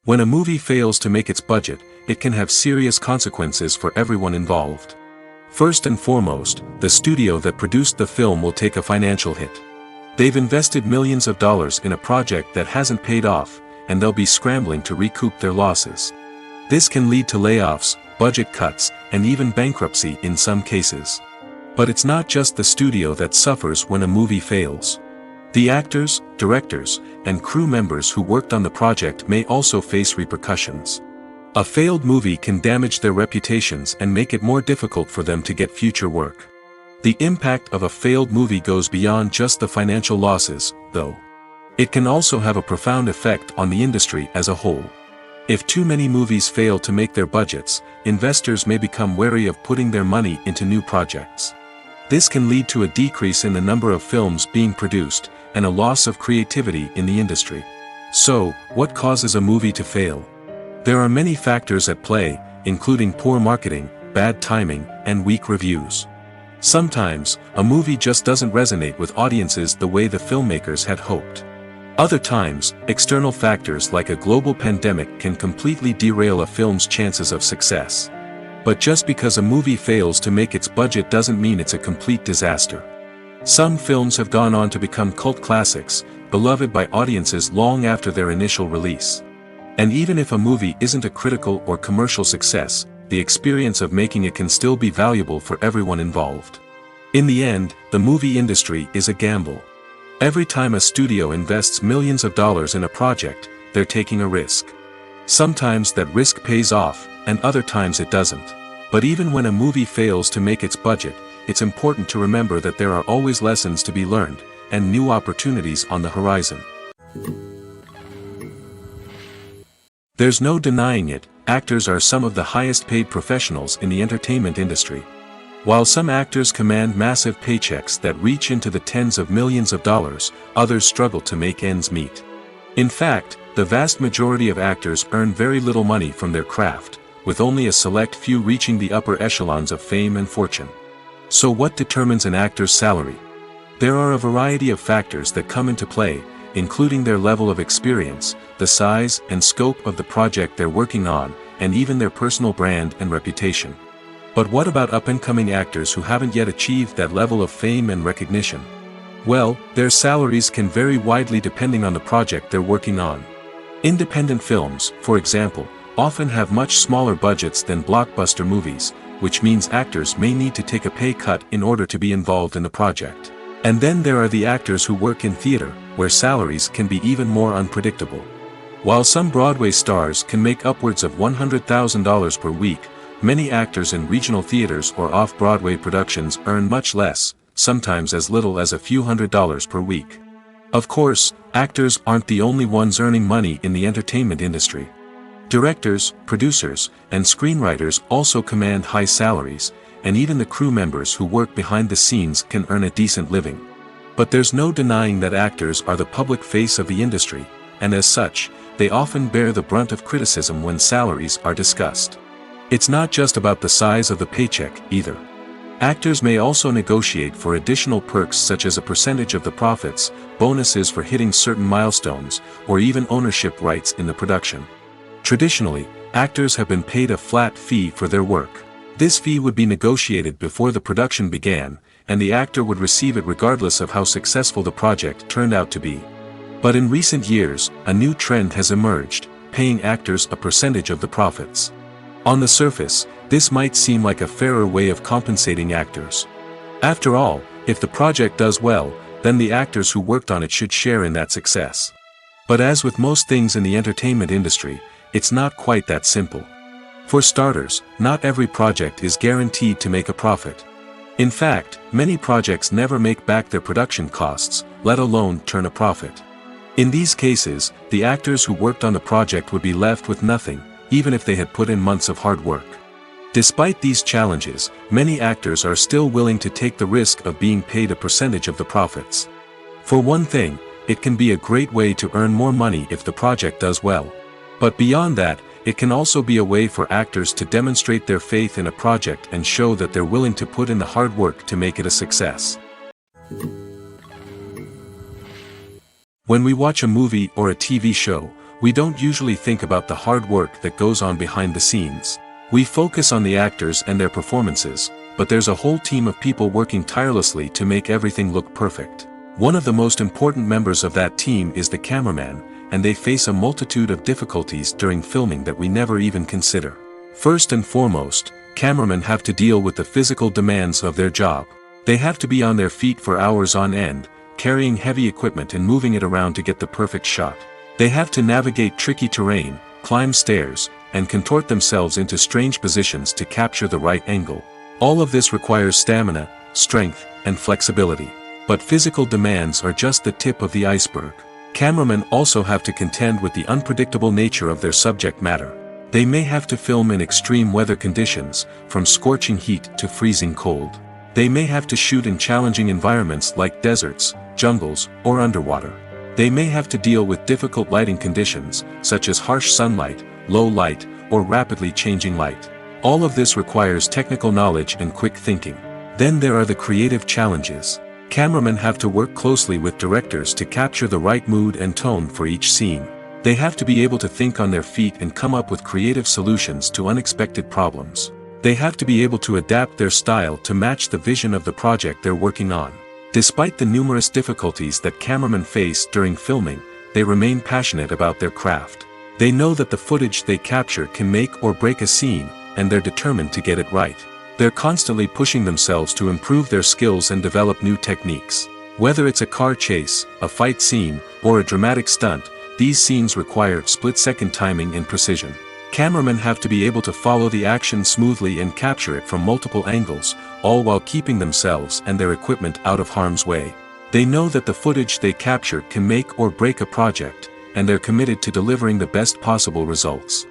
When a movie fails to make its budget, it can have serious consequences for everyone involved. First and foremost, the studio that produced the film will take a financial hit. They've invested millions of dollars in a project that hasn't paid off, and they'll be scrambling to recoup their losses. This can lead to layoffs, budget cuts, and even bankruptcy in some cases. But it's not just the studio that suffers when a movie fails. The actors, directors, and crew members who worked on the project may also face repercussions. A failed movie can damage their reputations and make it more difficult for them to get future work. The impact of a failed movie goes beyond just the financial losses, though. It can also have a profound effect on the industry as a whole. If too many movies fail to make their budgets, investors may become wary of putting their money into new projects. This can lead to a decrease in the number of films being produced, and a loss of creativity in the industry. So, what causes a movie to fail? There are many factors at play, including poor marketing, bad timing, and weak reviews. Sometimes, a movie just doesn't resonate with audiences the way the filmmakers had hoped. Other times, external factors like a global pandemic can completely derail a film's chances of success. But just because a movie fails to make its budget doesn't mean it's a complete disaster. Some films have gone on to become cult classics, beloved by audiences long after their initial release. And even if a movie isn't a critical or commercial success, the experience of making it can still be valuable for everyone involved. In the end, the movie industry is a gamble. Every time a studio invests millions of dollars in a project, they're taking a risk. Sometimes that risk pays off, and other times it doesn't. But even when a movie fails to make its budget, it's important to remember that there are always lessons to be learned, and new opportunities on the horizon. There's no denying it, actors are some of the highest paid professionals in the entertainment industry. While some actors command massive paychecks that reach into the tens of millions of dollars, others struggle to make ends meet. In fact, the vast majority of actors earn very little money from their craft, with only a select few reaching the upper echelons of fame and fortune. So what determines an actor's salary? There are a variety of factors that come into play, including their level of experience, the size and scope of the project they're working on, and even their personal brand and reputation. But what about up-and-coming actors who haven't yet achieved that level of fame and recognition? Well, their salaries can vary widely depending on the project they're working on. Independent films, for example, often have much smaller budgets than blockbuster movies, which means actors may need to take a pay cut in order to be involved in the project. And then there are the actors who work in theater, where salaries can be even more unpredictable. While some Broadway stars can make upwards of $100,000 per week, many actors in regional theaters or off-Broadway productions earn much less, sometimes as little as a few $100s per week. Of course, actors aren't the only ones earning money in the entertainment industry. Directors, producers, and screenwriters also command high salaries, and even the crew members who work behind the scenes can earn a decent living. But there's no denying that actors are the public face of the industry, and as such, they often bear the brunt of criticism when salaries are discussed. It's not just about the size of the paycheck, either. Actors may also negotiate for additional perks such as a percentage of the profits, bonuses for hitting certain milestones, or even ownership rights in the production. Traditionally, actors have been paid a flat fee for their work. This fee would be negotiated before the production began, and the actor would receive it regardless of how successful the project turned out to be. But in recent years, a new trend has emerged, paying actors a percentage of the profits. On the surface, this might seem like a fairer way of compensating actors. After all, if the project does well, then the actors who worked on it should share in that success. But as with most things in the entertainment industry, it's not quite that simple. For starters, not every project is guaranteed to make a profit. In fact, many projects never make back their production costs, let alone turn a profit. In these cases, the actors who worked on the project would be left with nothing, even if they had put in months of hard work. Despite these challenges, many actors are still willing to take the risk of being paid a percentage of the profits. For one thing, it can be a great way to earn more money if the project does well. But beyond that, it can also be a way for actors to demonstrate their faith in a project and show that they're willing to put in the hard work to make it a success. When we watch a movie or a TV show, we don't usually think about the hard work that goes on behind the scenes. We focus on the actors and their performances, but there's a whole team of people working tirelessly to make everything look perfect. One of the most important members of that team is the cameraman, and they face a multitude of difficulties during filming that we never even consider. First and foremost, cameramen have to deal with the physical demands of their job. They have to be on their feet for hours on end, carrying heavy equipment and moving it around to get the perfect shot. They have to navigate tricky terrain, climb stairs, and contort themselves into strange positions to capture the right angle. All of this requires stamina, strength, and flexibility. But physical demands are just the tip of the iceberg. Cameramen also have to contend with the unpredictable nature of their subject matter. They may have to film in extreme weather conditions, from scorching heat to freezing cold. They may have to shoot in challenging environments like deserts, jungles, or underwater. They may have to deal with difficult lighting conditions, such as harsh sunlight, low light, or rapidly changing light. All of this requires technical knowledge and quick thinking. Then there are the creative challenges. Cameramen have to work closely with directors to capture the right mood and tone for each scene. They have to be able to think on their feet and come up with creative solutions to unexpected problems. They have to be able to adapt their style to match the vision of the project they're working on. Despite the numerous difficulties that cameramen face during filming, they remain passionate about their craft. They know that the footage they capture can make or break a scene, and they're determined to get it right. They're constantly pushing themselves to improve their skills and develop new techniques. Whether it's a car chase, a fight scene, or a dramatic stunt, these scenes require split-second timing and precision. Cameramen have to be able to follow the action smoothly and capture it from multiple angles, all while keeping themselves and their equipment out of harm's way. They know that the footage they capture can make or break a project, and they're committed to delivering the best possible results.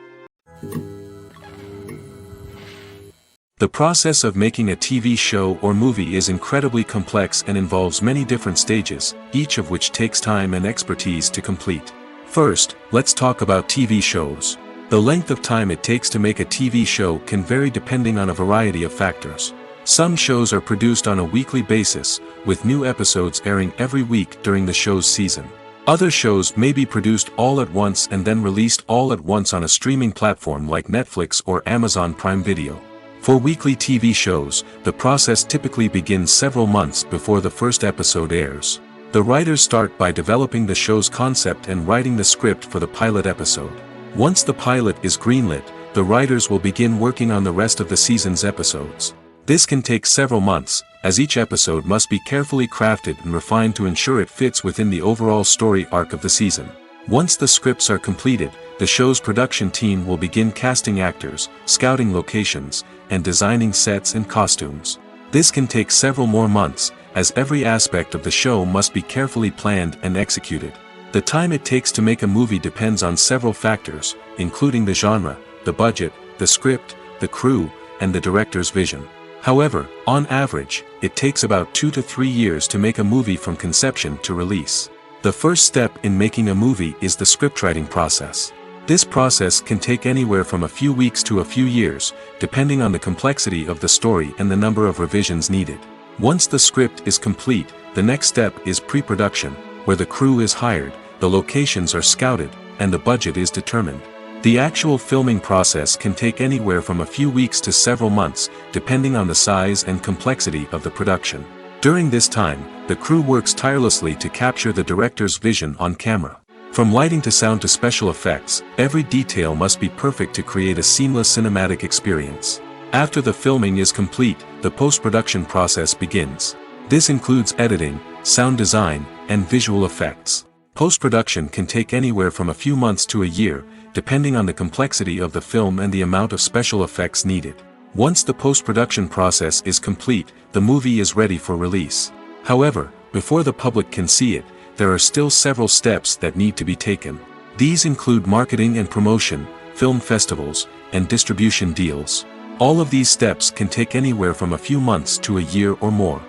The process of making a TV show or movie is incredibly complex and involves many different stages, each of which takes time and expertise to complete. First, let's talk about TV shows. The length of time it takes to make a TV show can vary depending on a variety of factors. Some shows are produced on a weekly basis, with new episodes airing every week during the show's season. Other shows may be produced all at once and then released all at once on a streaming platform like Netflix or Amazon Prime Video. For weekly TV shows, the process typically begins several months before the first episode airs. The writers start by developing the show's concept and writing the script for the pilot episode. Once the pilot is greenlit, the writers will begin working on the rest of the season's episodes. This can take several months, as each episode must be carefully crafted and refined to ensure it fits within the overall story arc of the season. Once the scripts are completed, the show's production team will begin casting actors, scouting locations, and designing sets and costumes. This can take several more months, as every aspect of the show must be carefully planned and executed. The time it takes to make a movie depends on several factors, including the genre, the budget, the script, the crew, and the director's vision. However, on average, it takes about 2 to 3 years to make a movie from conception to release. The first step in making a movie is the scriptwriting process. This process can take anywhere from a few weeks to a few years, depending on the complexity of the story and the number of revisions needed. Once the script is complete, the next step is pre-production, where the crew is hired, the locations are scouted, and the budget is determined. The actual filming process can take anywhere from a few weeks to several months, depending on the size and complexity of the production. During this time, the crew works tirelessly to capture the director's vision on camera. From lighting to sound to special effects, every detail must be perfect to create a seamless cinematic experience. After the filming is complete, the post-production process begins. This includes editing, sound design, and visual effects. Post-production can take anywhere from a few months to a year, depending on the complexity of the film and the amount of special effects needed. Once the post-production process is complete, the movie is ready for release. However, before the public can see it, there are still several steps that need to be taken. These include marketing and promotion, film festivals, and distribution deals. All of these steps can take anywhere from a few months to a year or more.